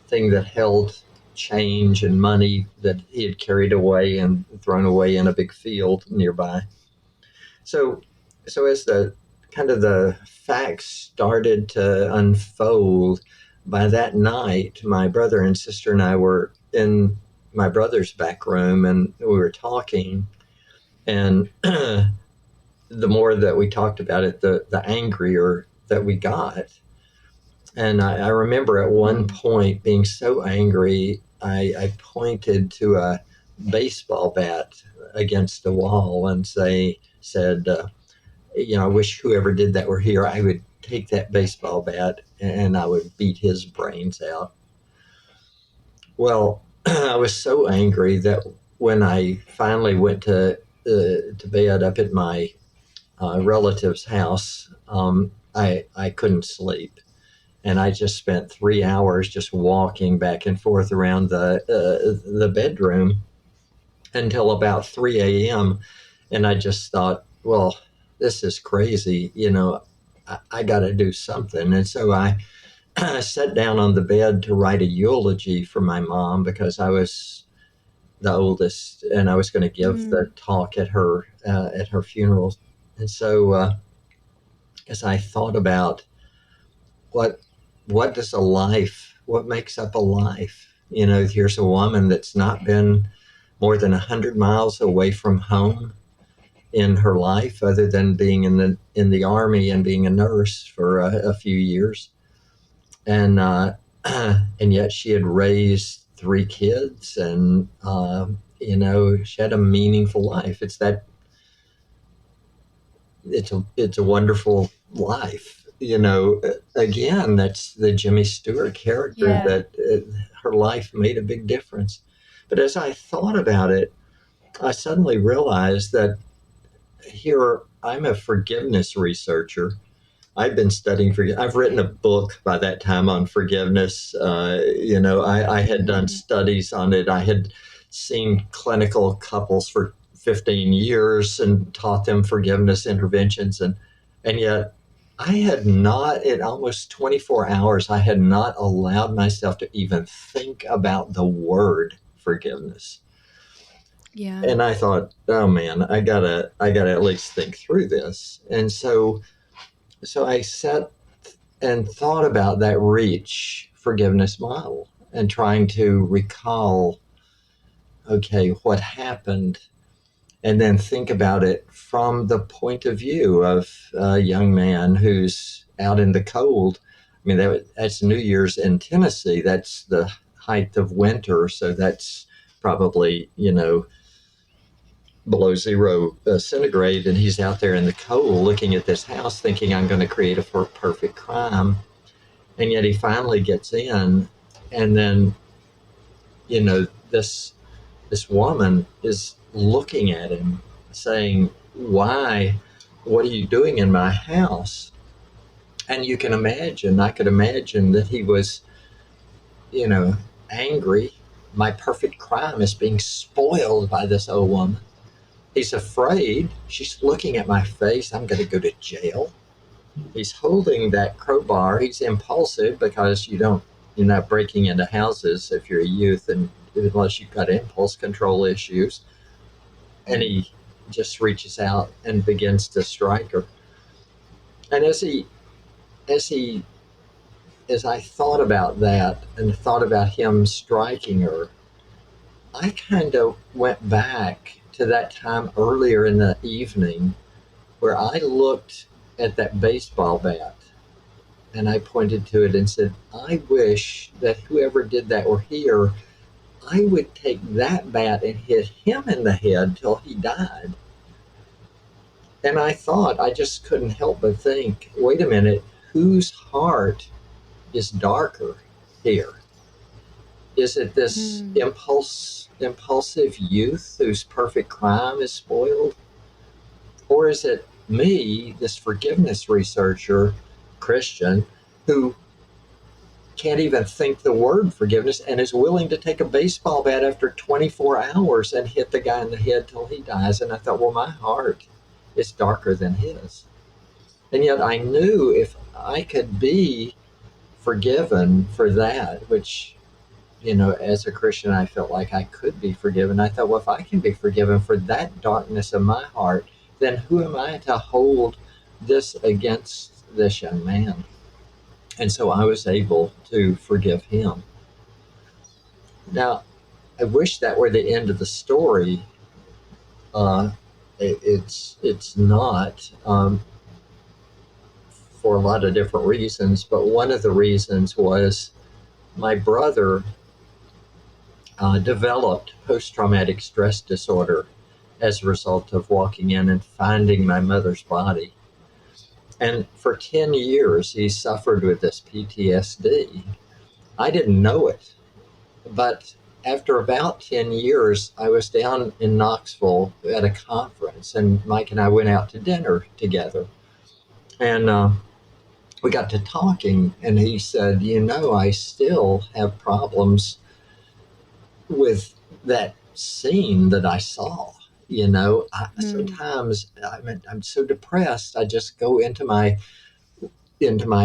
thing that held change and money that he had carried away and thrown away in a big field nearby. So as the facts started to unfold, by that night, my brother and sister and I were in my brother's back room, and we were talking. And the more that we talked about it, the angrier that we got. And I remember at one point being so angry, I pointed to a baseball bat against the wall and said, I wish whoever did that were here. I would take that baseball bat and I would beat his brains out. Well, I was so angry that when I finally went to bed up at my relative's house, I couldn't sleep. And I just spent 3 hours just walking back and forth around the bedroom until about 3 a.m. And I just thought, well, this is crazy. I got to do something. And so I sat down on the bed to write a eulogy for my mom, because I was the oldest and I was going to give the talk at her funeral. And so as I thought about what does what makes up a life? Here's a woman that's not been more than 100 miles away from home in her life, other than being in the army and being a nurse for a few years. and and yet she had raised three kids, and she had a meaningful life. It's a wonderful life. Again, that's the Jimmy Stewart character Yeah. that her life made a big difference. But as I thought about it, I suddenly realized that here I'm a forgiveness researcher. I've been studying I've written a book by that time on forgiveness. I had done Mm. studies on it. I had seen clinical couples for 15 years and taught them forgiveness interventions. And yet I had not, in almost 24 hours, I had not allowed myself to even think about the word forgiveness. Yeah. And I thought, oh man, I gotta at least think through this. And so I sat and thought about that reach forgiveness model and trying to recall, okay, what happened, and then think about it from the point of view of a young man who's out in the cold. I mean, that's New Year's in Tennessee. That's the height of winter. So that's probably, below zero centigrade. And he's out there in the cold looking at this house thinking, I'm going to create a perfect crime. And yet he finally gets in, and then this woman is looking at him saying, why, what are you doing in my house? And I could imagine that he was, you know angry. My perfect crime is being spoiled by this old woman. He's afraid. She's looking at my face. I'm going to go to jail. He's holding that crowbar. He's impulsive because you're not breaking into houses if you're a youth, and unless you've got impulse control issues. And he just reaches out and begins to strike her. And as he, as I thought about that and thought about him striking her, I kind of went back to that time earlier in the evening where I looked at that baseball bat and I pointed to it and said, I wish that whoever did that were here. I would take that bat and hit him in the head till he died. And I just couldn't help but think, wait a minute, whose heart is darker here? Is it this Mm. impulsive youth whose perfect crime is spoiled? Or is it me, this forgiveness researcher, Christian, who can't even think the word forgiveness and is willing to take a baseball bat after 24 hours and hit the guy in the head till he dies? And I thought, well, my heart is darker than his. And yet I knew if I could be forgiven for that, which, as a Christian, I felt like I could be forgiven. I thought, well, if I can be forgiven for that darkness of my heart, then who am I to hold this against this young man? And so I was able to forgive him. Now, I wish that were the end of the story. Uh, it's not, for a lot of different reasons, but one of the reasons was my brother developed post-traumatic stress disorder as a result of walking in and finding my mother's body. And for 10 years, he suffered with this PTSD. I didn't know it, but after about 10 years, I was down in Knoxville at a conference, and Mike and I went out to dinner together. And we got to talking, and he said, I still have problems with that scene that I saw. Mm. Sometimes I'm so depressed, I just go into my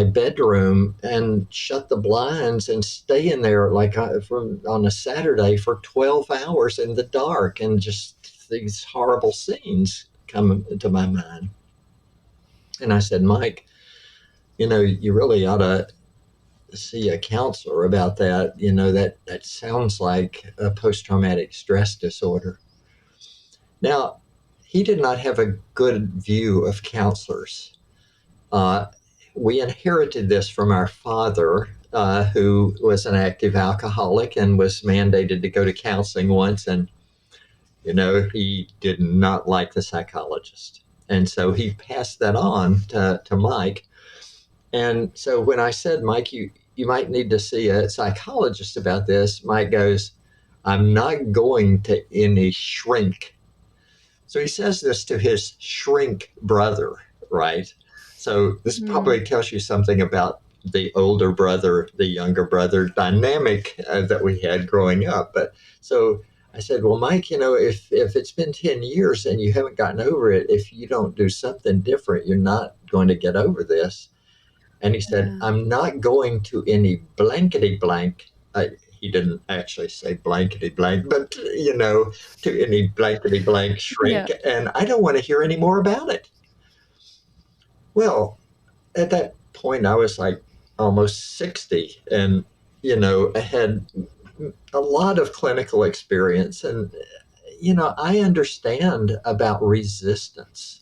bedroom and shut the blinds and stay in there like from on a Saturday for 12 hours in the dark, and just these horrible scenes come into my mind. And I said, Mike, you really ought to see a counselor about that. That sounds like a post-traumatic stress disorder. Now, he did not have a good view of counselors. Uh, we inherited this from our father. who was an active alcoholic and was mandated to go to counseling once. And, he did not like the psychologist. And so he passed that on to Mike. And so when I said, Mike, you might need to see a psychologist about this, Mike goes, I'm not going to any shrink. So he says this to his shrink brother, right? So this probably tells you something about the older brother, the younger brother dynamic that we had growing up. But so I said, well, Mike, if it's been 10 years and you haven't gotten over it, if you don't do something different, you're not going to get over this. And he said, Yeah. I'm not going to any blankety blank. He didn't actually say blankety blank, but, to any blankety blank Yeah. shrink. And I don't want to hear any more about it. Well, at that point, I was like almost 60 and, I had a lot of clinical experience. And, I understand about resistance.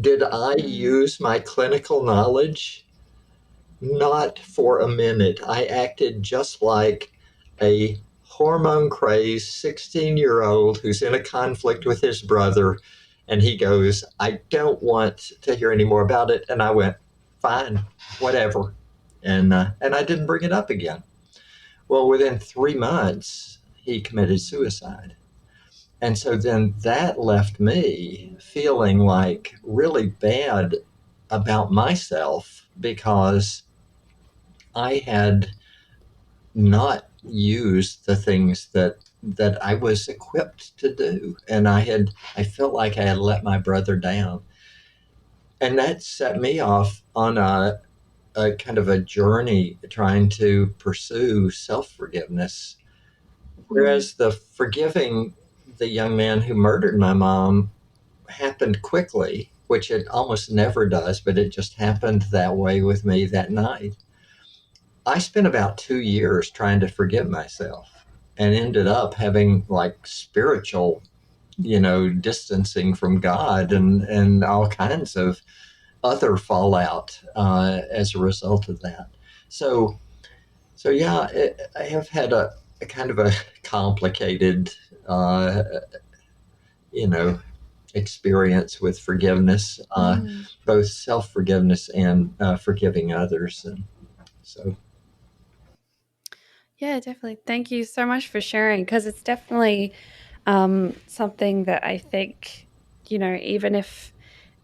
Did I use my clinical knowledge? Not for a minute. I acted just like a hormone crazed 16-year-old who's in a conflict with his brother. And he goes, I don't want to hear any more about it. And I went, fine, whatever. And I didn't bring it up again. Well, within 3 months, he committed suicide. And so then that left me feeling like really bad about myself because I had not used the things that I was equipped to do, and I felt like I had let my brother down, and that set me off on a kind of a journey trying to pursue self forgiveness. Whereas the forgiving the young man who murdered my mom happened quickly, which it almost never does, but it just happened that way with me that night. I spent about 2 years trying to forgive myself and ended up having like spiritual, distancing from God and all kinds of other fallout as a result of that. So, so yeah, I have had a kind of a complicated, uh, you know, experience with forgiveness, both self forgiveness and forgiving others. And so, Yeah, definitely. Thank you so much for sharing, because it's definitely something that I think, even if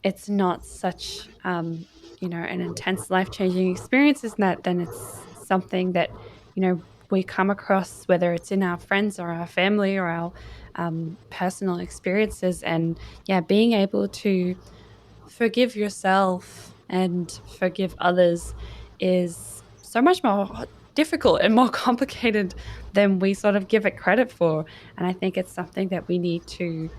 it's not such, an intense life changing experience, is that then it's something that, we come across, whether it's in our friends or our family or our personal experiences. And yeah, being able to forgive yourself and forgive others is so much more difficult and more complicated than we sort of give it credit for. And I think it's something that we need to,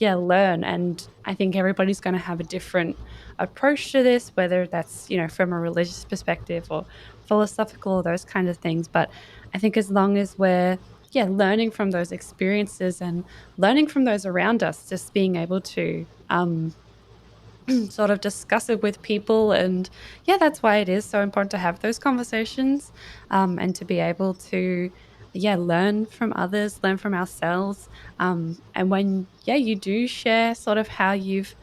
learn. And I think everybody's going to have a different approach to this, whether that's, from a religious perspective or philosophical or those kind of things. But I think as long as we're, learning from those experiences and learning from those around us, just being able to, sort of discuss it with people. And yeah, that's why it is so important to have those conversations, and to be able to, learn from others, learn from ourselves. And when, you do share sort of how you've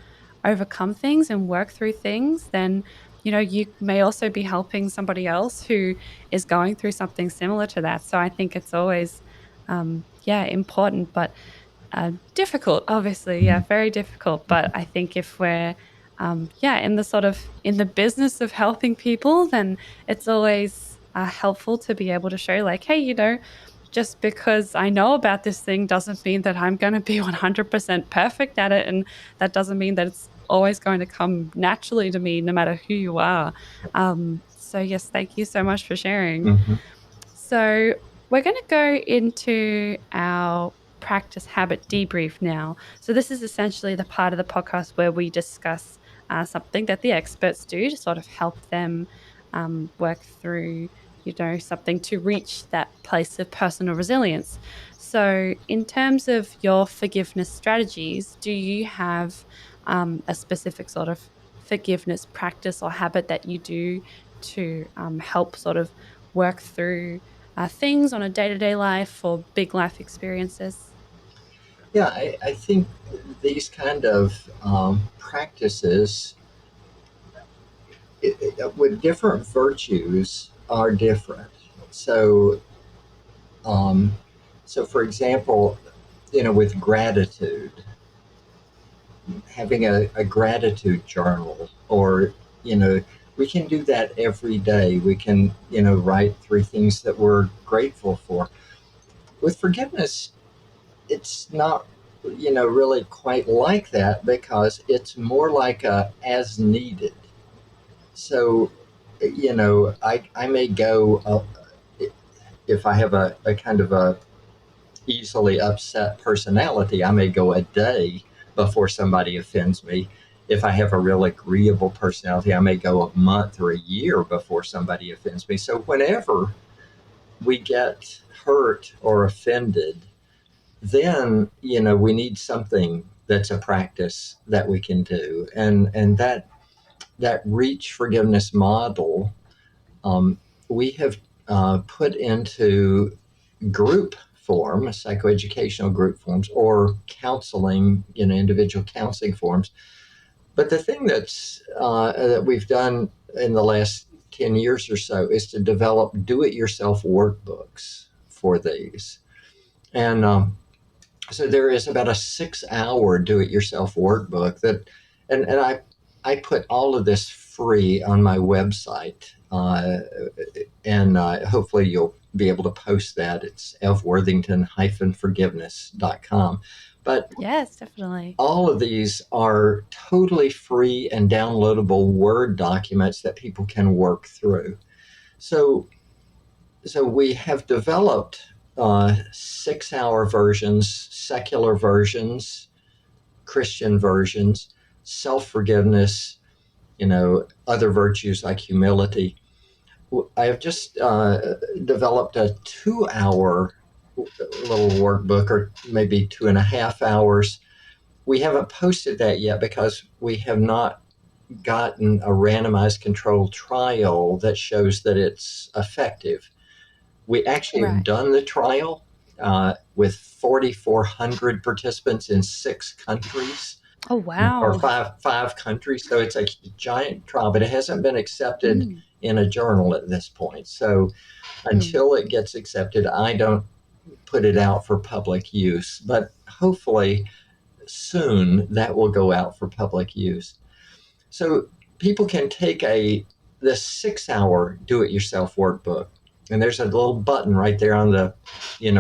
overcome things and work through things, then, you may also be helping somebody else who is going through something similar to that. So I think it's always, important, but difficult, obviously. Yeah, very difficult. But I think if we're, in the sort of in the business of helping people, then it's always helpful to be able to show, like, hey, just because I know about this thing doesn't mean that I'm going to be 100% perfect at it, and that doesn't mean that it's always going to come naturally to me, no matter who you are. So yes, thank you so much for sharing. mhm. So we're going to go into our practice habit debrief now. So this is essentially the part of the podcast where we discuss something that the experts do to sort of help them work through, something to reach that place of personal resilience. So in terms of your forgiveness strategies, do you have a specific sort of forgiveness practice or habit that you do to help sort of work through things on a day-to-day life or big life experiences? Yeah, I think these kind of practices with different virtues are different. So, um, so for example, with gratitude, having a gratitude journal, or you know, we can do that every day. We can write three things that we're grateful for. With forgiveness, it's not really quite like that, because it's more like a as needed. So I may go, if I have a kind of a easily upset personality, I may go a day before somebody offends me. If I have a real agreeable personality, I may go a month or a year before somebody offends me. So whenever we get hurt or offended, then we need something that's a practice that we can do, and that reach forgiveness model, we have put into group form, psychoeducational group forms, or counseling, individual counseling forms. But the thing that we've done in the last 10 years or so is to develop do-it-yourself workbooks for these. And so there is about a 6-hour do-it-yourself workbook and I put all of this free on my website, and hopefully you'll be able to post that. It's fworthington-forgiveness.com. But Yes, definitely. all of these are totally free and downloadable Word documents that people can work through. So we have developed 6-hour versions, secular versions, Christian versions, self forgiveness, other virtues like humility. I have just developed a 2-hour little workbook, or maybe 2.5 hours. We haven't posted that yet because we have not gotten a randomized controlled trial that shows that it's effective. We actually have Right. done the trial with 4,400 participants in 6 countries, Oh, or wow. five countries. So it's a giant trial, but it hasn't been accepted Mm. in a journal at this point. So Mm. until it gets accepted, I don't put it out for public use. But hopefully soon that will go out for public use. So people can take this 6-hour do-it-yourself workbook, and there's a little button right there on the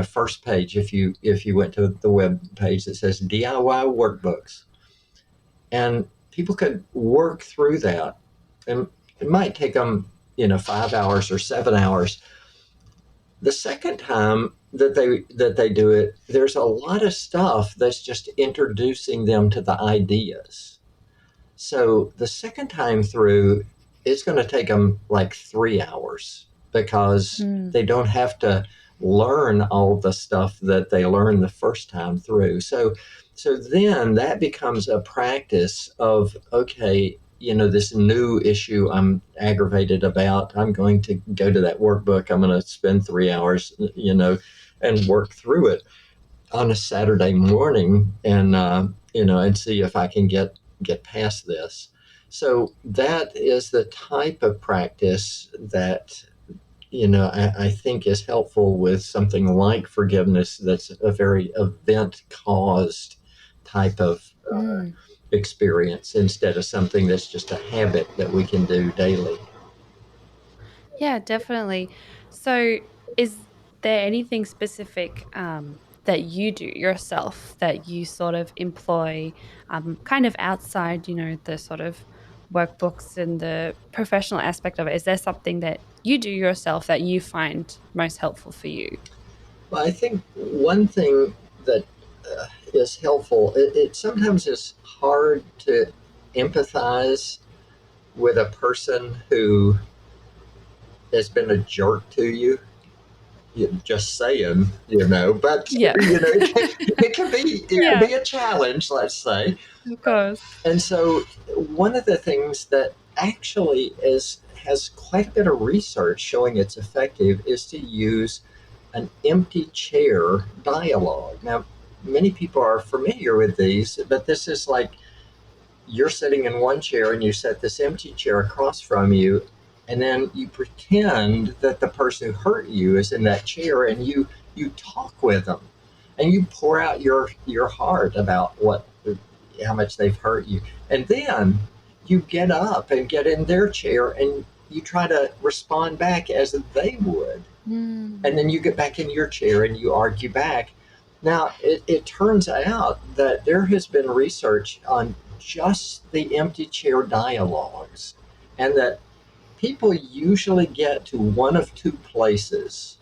first page. If you went to the web page that says DIY workbooks, and people could work through that, and it might take them 5 hours or 7 hours. The second time that they do it, there's a lot of stuff that's just introducing them to the ideas. So the second time through, it's going to take them like 3 hours, because Mm. they don't have to learn all the stuff that they learned the first time through. So then that becomes a practice of, okay, this new issue I'm aggravated about, I'm going to go to that workbook. I'm going to spend 3 hours, and work through it on a Saturday morning, and see if I can get past this. So that is the type of practice that I think is helpful with something like forgiveness. That's a very event caused type of Mm. experience, instead of something that's just a habit that we can do daily. Yeah, definitely. So, is there anything specific that you do yourself that you sort of employ, kind of outside, the sort of workbooks and the professional aspect of it? Is there something that you do yourself that you find most helpful for you? Well, I think one thing that is helpful, it sometimes is hard to empathize with a person who has been a jerk to you. Just saying, but Yeah. it can Yeah, be a challenge, let's say. of course. And so one of the things that actually has quite a bit of research showing it's effective is to use an empty chair dialogue. Now, many people are familiar with these, but this is like you're sitting in one chair and you set this empty chair across from you, and then you pretend that the person who hurt you is in that chair, and you talk with them, and you pour out your heart about what how much they've hurt you, and then you get up and get in their chair and you try to respond back as they would, and then you get back in your chair and you argue back. Now, it turns out that there has been research on just the empty chair dialogues, and that people usually get to one of two places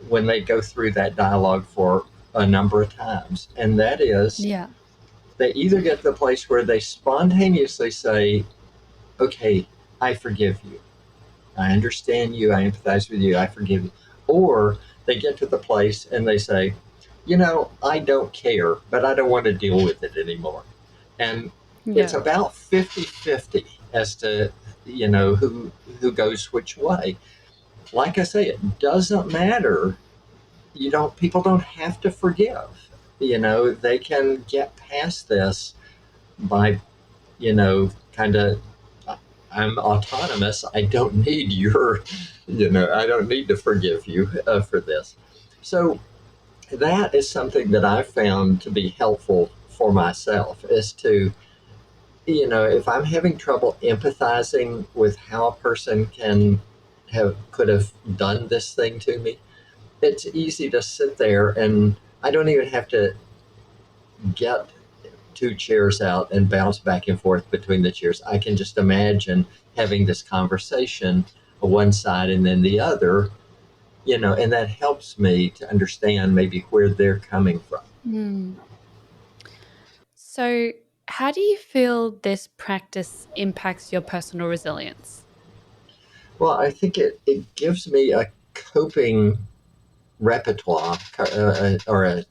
when they go through that dialogue for a number of times. And that is, Yeah. they either get to the place where they spontaneously say, okay, I forgive you. I understand you. I empathize with you. I forgive you. Or they get to the place and they say, I don't care, but I don't want to deal with it anymore. And it's Yeah. about 50-50 as to, who goes which way. Like I say, it doesn't matter. People don't have to forgive. They can get past this by, kind of, I'm autonomous. I don't need I don't need to forgive you for this. So that is something that I've found to be helpful for myself is to, if I'm having trouble empathizing with how a person could have done this thing to me, it's easy to sit there and I don't even have to get two chairs out and bounce back and forth between the chairs. I can just imagine having this conversation on one side and then the other, and that helps me to understand maybe where they're coming from. Mm. So, how do you feel this practice impacts your personal resilience? Well, I think it gives me a coping repertoire or a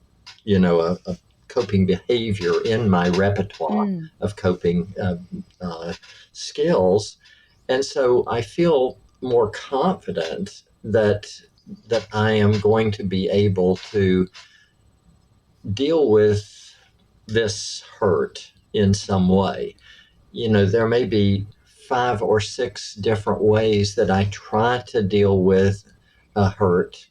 coping behavior in my repertoire Mm. of coping skills. And so I feel more confident that I am going to be able to deal with this hurt in some way. There may be 5 or 6 different ways that I try to deal with a hurt.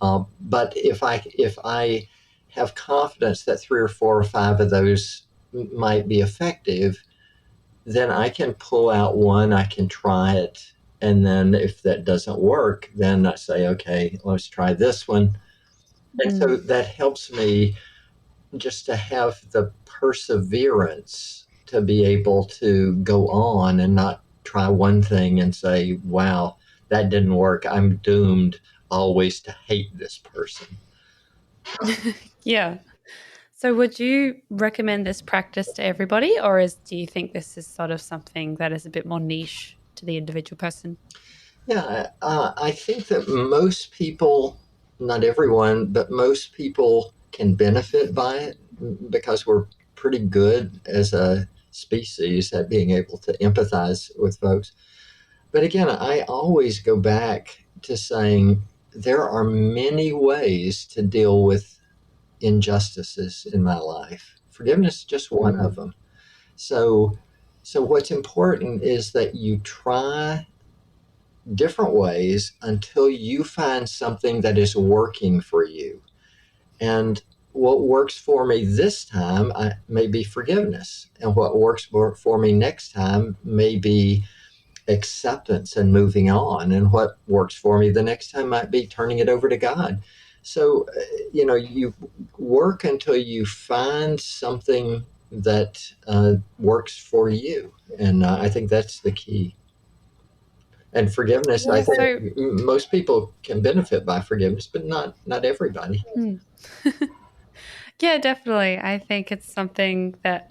But if I have confidence that 3 or 4 or 5 of those might be effective, then I can pull out one, I can try it. And then if that doesn't work, then I say, okay, let's try this one. And so Mm. that helps me just to have the perseverance to be able to go on and not try one thing and say, wow, that didn't work. I'm doomed always to hate this person. Yeah. So, would you recommend this practice to everybody, or do you think this is sort of something that is a bit more niche to the individual person? Yeah, I think that most people, not everyone, but most people can benefit by it because we're pretty good as a species at being able to empathize with folks. But again, I always go back to saying there are many ways to deal with injustices in my life. Forgiveness is just one of Mm. them. So, so what's important is that you try different ways until you find something that is working for you. And what works for me this time may be forgiveness, and what works for me next time may be acceptance and moving on. And what works for me the next time might be turning it over to God. So, you work until you find something that works for you. And I think that's the key. And forgiveness, I Yeah. think So, most people can benefit by forgiveness, but not everybody. mm. Yeah, definitely. I think it's something that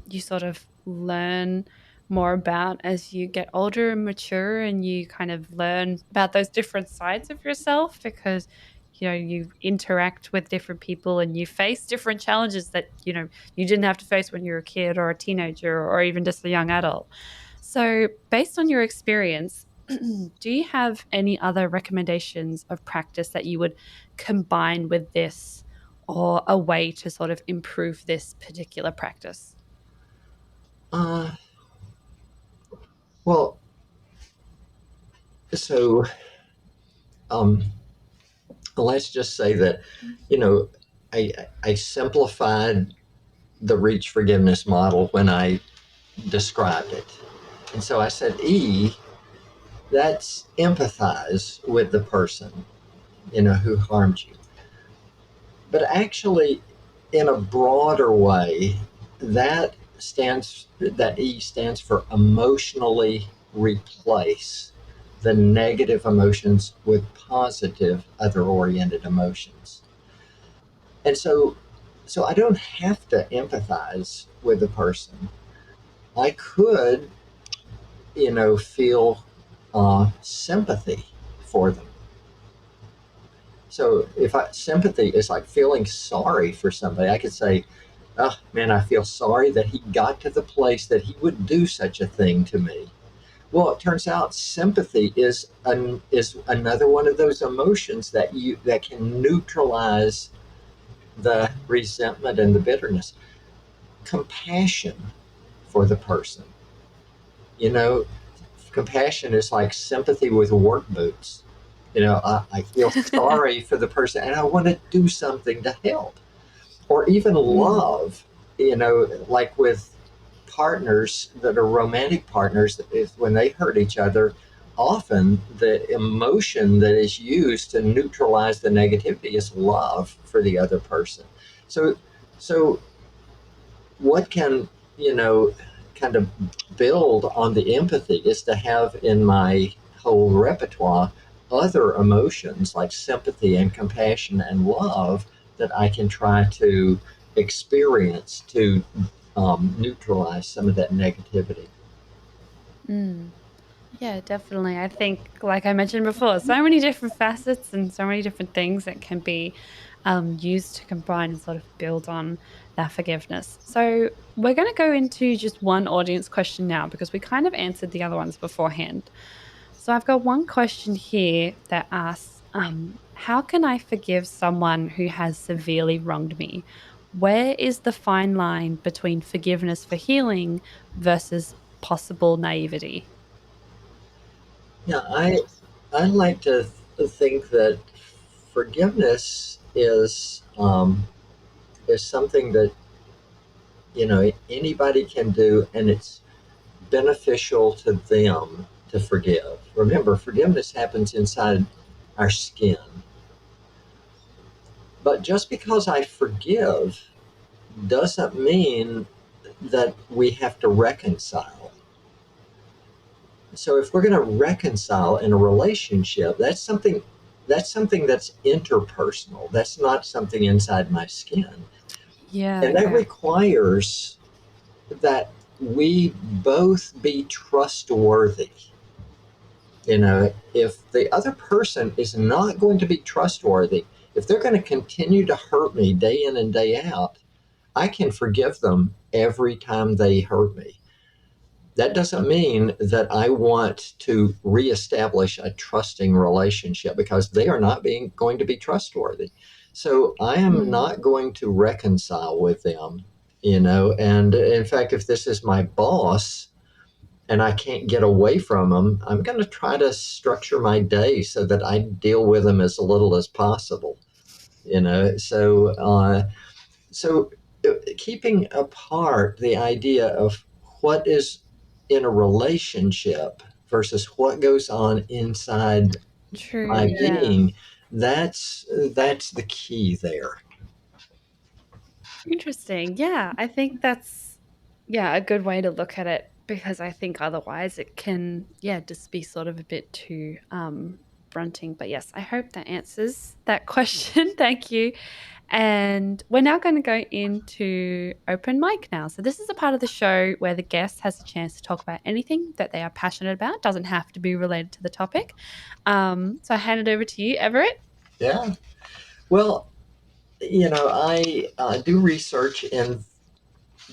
you sort of learn more about as you get older and mature, and you kind of learn about those different sides of yourself because you interact with different people and you face different challenges that you didn't have to face when you were a kid or a teenager or even just a young adult. So, based on your experience, do you have any other recommendations of practice that you would combine with this or a way to sort of improve this particular practice? Uh, well, so um, let's just say that, you know, I simplified the reach forgiveness model when I described it. And so I said, E, that's empathize with the person, who harmed you. But actually, in a broader way, that E stands for emotionally replace the negative emotions with positive other oriented emotions. And so I don't have to empathize with the person. I could, feel sympathy for them. So if sympathy is like feeling sorry for somebody, I could say, "Oh man, I feel sorry that he got to the place that he would do such a thing to me." Well, it turns out sympathy is another one of those emotions that can neutralize the resentment and the bitterness. Compassion for the person, you know, compassion is like sympathy with work boots. I feel sorry for the person and I want to do something to help. Or even Mm, love, like with partners that are romantic partners, is when they hurt each other, often the emotion that is used to neutralize the negativity is love for the other person. So, so what can, you know, kind of build on the empathy is to have in my whole repertoire other emotions like sympathy and compassion and love that I can try to experience to neutralize some of that negativity. mm. Yeah, definitely. I think, like I mentioned before, so many different facets and so many different things that can be used to combine and sort of build on that forgiveness. So, we're going to go into just one audience question now because we kind of answered the other ones beforehand. So, I've got one question here that asks, how can I forgive someone who has severely wronged me? Where is the fine line between forgiveness for healing versus possible naivety? Yeah, I like to think that forgiveness is something that anybody can do, and it's beneficial to them to forgive. Remember, forgiveness happens inside our skin. But just because I forgive doesn't mean that we have to reconcile. So if we're going to reconcile in a relationship, that's something that's interpersonal. That's not something inside my skin. Yeah, And that okay. requires that we both be trustworthy. If the other person is not going to be trustworthy, if they're going to continue to hurt me day in and day out, I can forgive them every time they hurt me. That doesn't mean that I want to reestablish a trusting relationship because they are not being going to be trustworthy. So I am Mm, not going to reconcile with them, and in fact, if this is my boss, and I can't get away from them, I'm going to try to structure my day so that I deal with them as little as possible. So keeping apart the idea of what is in a relationship versus what goes on inside my true, yeah. being, that's the key there. Interesting. Yeah, I think that's yeah, a good way to look at it because I think otherwise it can yeah, just be sort of a bit too brunting. But yes, I hope that answers that question. Thank you. And we're now going to go into open mic now. So this is a part of the show where the guest has a chance to talk about anything that they are passionate about. Doesn't have to be related to the topic. So I hand it over to you, Everett. Yeah. Well, I do research in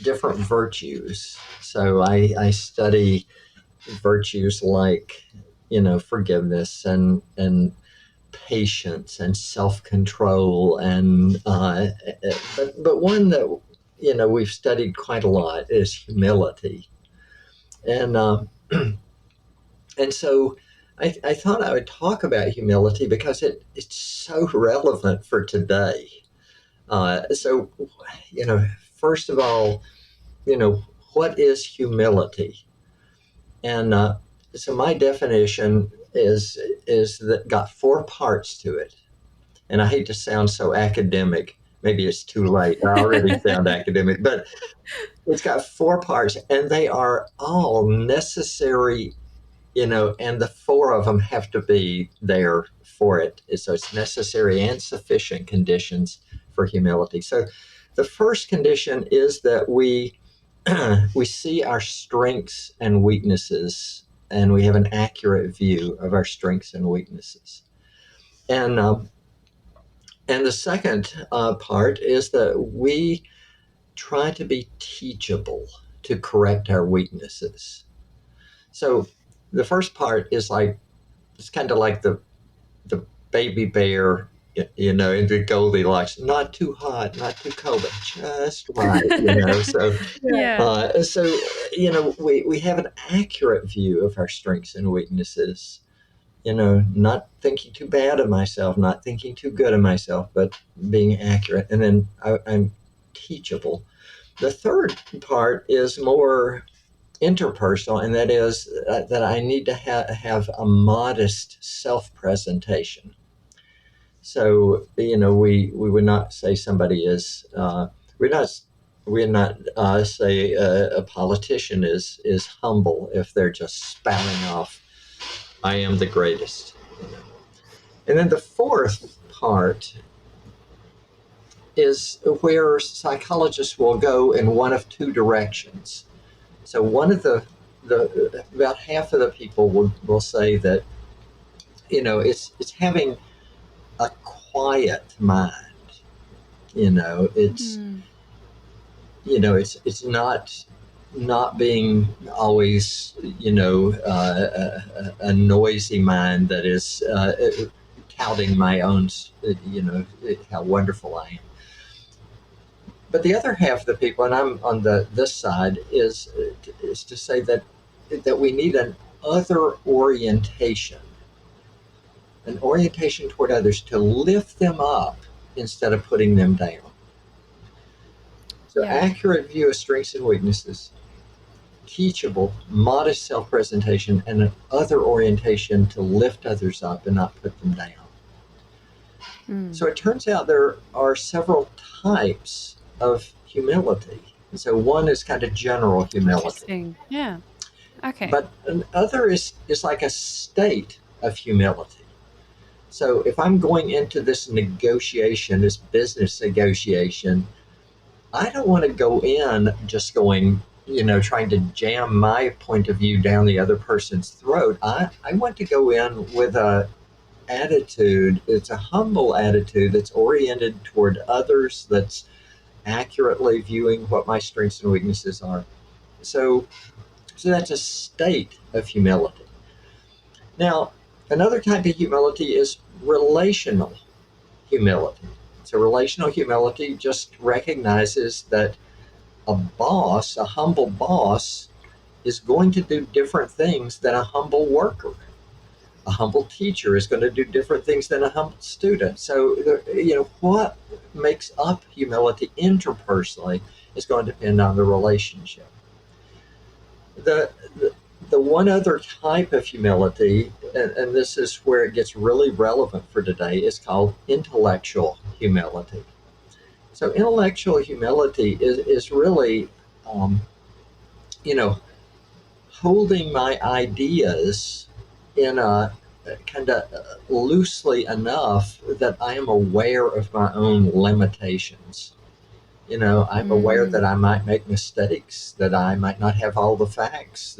different virtues. So I study virtues like, forgiveness and patience and self-control, and but one that we've studied quite a lot is humility, and and so I thought I would talk about humility because it's so relevant for today. So, first of all, what is humility? And so my definition is that got four parts to it. And I hate to sound so academic. Maybe it's too late. I already sound academic, but it's got four parts, and they are all necessary, and the four of them have to be there for it. So it's necessary and sufficient conditions for humility. So the first condition is that we see our strengths and weaknesses, and we have an accurate view of our strengths and weaknesses. And the second part is that we try to be teachable to correct our weaknesses. So the first part is it's kind of like the baby bear, in the Goldilocks, not too hot, not too cold, but just right. So Yeah. so we have an accurate view of our strengths and weaknesses. Not thinking too bad of myself, not thinking too good of myself, but being accurate. And then I'm teachable. The third part is more interpersonal, and that is that I need to have a modest self-presentation. So we would not say somebody is we're not we're not say a politician is humble if they're just spouting off, "I am the greatest." And then the fourth part is where psychologists will go in one of two directions. So one of the about half of the people will say that it's having a quiet mind. It's Mm. it's not being always a noisy mind that is touting my own how wonderful I am. But the other half of the people, and I'm on this side, is to say that we need an orientation toward others to lift them up instead of putting them down. So Yeah. accurate view of strengths and weaknesses, teachable, modest self-presentation, and an other orientation to lift others up and not put them down. Mm. So it turns out there are several types of humility. So one is kind of general humility, Interesting. Yeah. Okay. but another is like a state of humility. So if I'm going into this negotiation, this business negotiation, I don't want to go in just going, trying to jam my point of view down the other person's throat. I want to go in with a attitude. It's a humble attitude that's oriented toward others, that's accurately viewing what my strengths and weaknesses are. So, so that's a state of humility. Now, another type of humility is relational humility. So, relational humility just recognizes that a humble boss, is going to do different things than a humble worker. A humble teacher is going to do different things than a humble student. So, what makes up humility interpersonally is going to depend on the relationship. The, the, the one other type of humility, and this is where it gets really relevant for today, is called intellectual humility. So, intellectual humility is really, um, you know, holding my ideas in a kind of loosely enough that I am aware of my own limitations. I'm aware Mm. that I might make mistakes, that I might not have all the facts.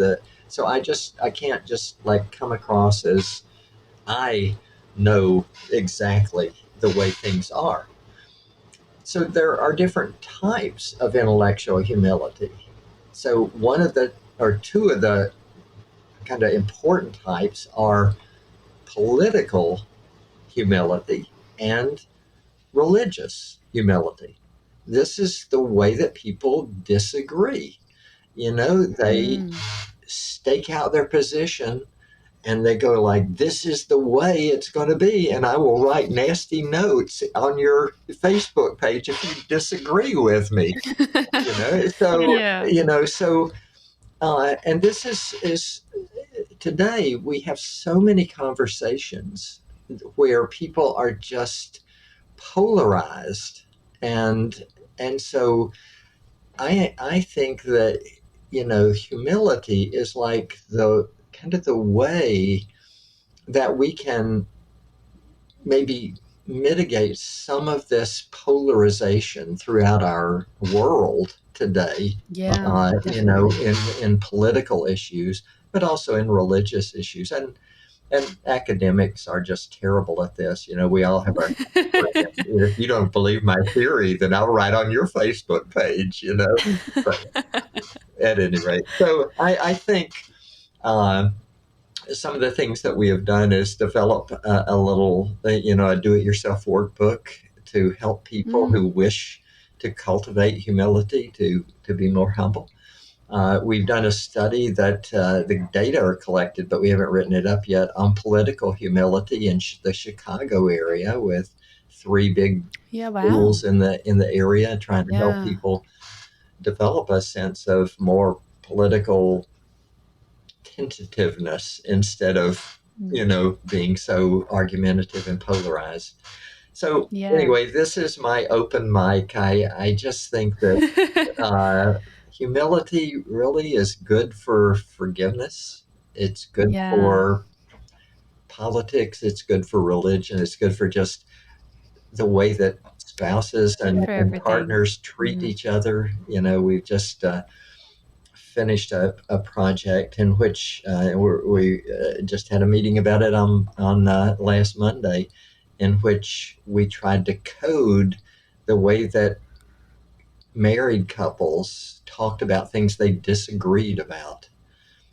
So I can't just like come across as I know exactly the way things are. So there are different types of intellectual humility. So one of the or two of the kind of important types are political humility and religious humility. This is the way that people disagree. They Mm. stake out their position and they go like, this is the way it's going to be, and I will write nasty notes on your Facebook page if you disagree with me. So Yeah. and this is today we have so many conversations where people are just polarized, and so I think that humility is like the kind of the way that we can maybe mitigate some of this polarization throughout our world today, Yeah, definitely. in political issues, but also in religious issues. And academics are just terrible at this. We all have our. If you don't believe my theory, then I'll write on your Facebook page. But at any rate, so I think. Uh, some of the things that we have done is develop a little, a do-it-yourself workbook to help people who Mm. wish to cultivate humility to be more humble. We've done a study that the data are collected, but we haven't written it up yet on political humility in the Chicago area with three big Yeah, schools wow. in the area, trying to help Yeah. people develop a sense of more political tentativeness instead of Mm. being so argumentative and polarized. So Yeah. anyway, this is my open mic. I just think that humility really is good for forgiveness. It's good Yeah. for politics. It's good for religion. It's good for just the way that spouses For and everything. partners treat Mm. each other. We've just finished a project in which we just had a meeting about it on last Monday, in which we tried to code the way that married couples talked about things they disagreed about,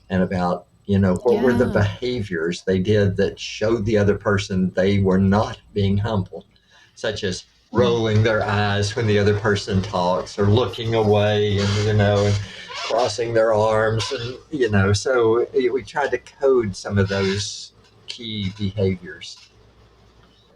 and about what were the Yeah. behaviors they did that showed the other person they were not being humble, such as Mm. rolling their eyes when the other person talks, or looking away, and crossing their arms, and so we tried to code some of those key behaviors.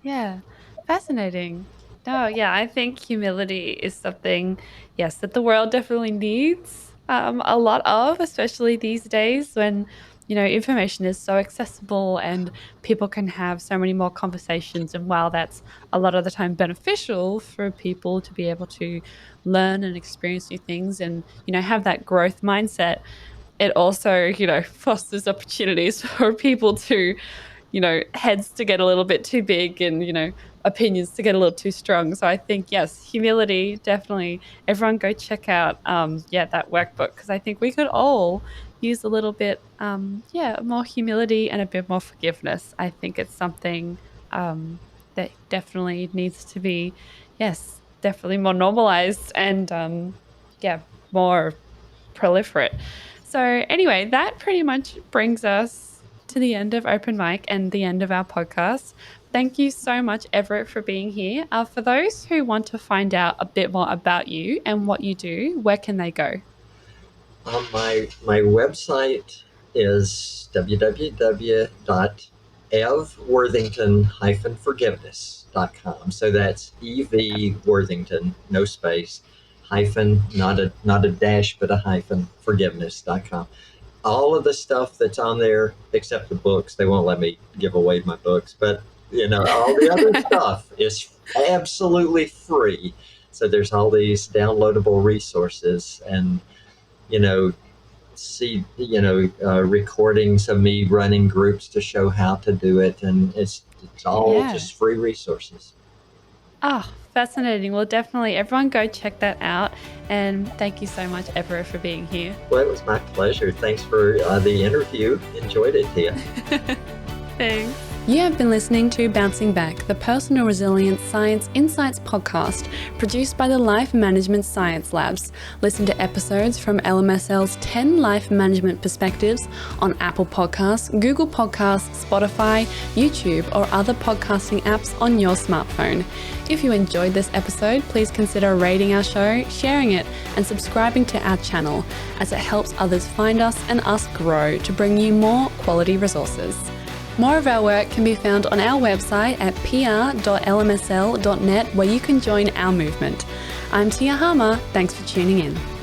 Yeah, fascinating. No, yeah, I think humility is something, yes, that the world definitely needs a lot of, especially these days when, information is so accessible and people can have so many more conversations. And while that's a lot of the time beneficial for people to be able to learn and experience new things and, have that growth mindset, it also, fosters opportunities for people to heads to get a little bit too big and, opinions to get a little too strong. So I think, yes, humility, definitely. Everyone go check out, yeah, that workbook because I think we could all use a little bit, yeah, more humility and a bit more forgiveness. I think it's something that definitely needs to be, yes, definitely more normalized and, yeah, more proliferate. So, anyway, that pretty much brings us to the end of open mic and the end of our podcast. Thank you so much, Everett, for being here. For those who want to find out a bit more about you and what you do, where can they go? My website is www.evworthington-forgiveness.com. So that's EV Worthington, no space, hyphen, not a dash, but a hyphen, forgiveness.com. All of the stuff that's on there, except the books, they won't let me give away my books, but all the other stuff is absolutely free. So there's all these downloadable resources, and you know see recordings of me running groups to show how to do it, and it's all Yeah. just free resources. Oh, fascinating. Well, definitely everyone go check that out. And thank you so much, Everett, for being here. Well, it was my pleasure. Thanks for the interview. Enjoyed it, Tia. Thanks. You have been listening to Bouncing Back, the Personal Resilience Science Insights podcast produced by the Life Management Science Labs. Listen to episodes from LMSL's 10 Life Management Perspectives on Apple Podcasts, Google Podcasts, Spotify, YouTube, or other podcasting apps on your smartphone. If you enjoyed this episode, please consider rating our show, sharing it, and subscribing to our channel, as it helps others find us and us grow to bring you more quality resources. More of our work can be found on our website at pr.lmsl.net, where you can join our movement. I'm Tia Harmer. Thanks for tuning in.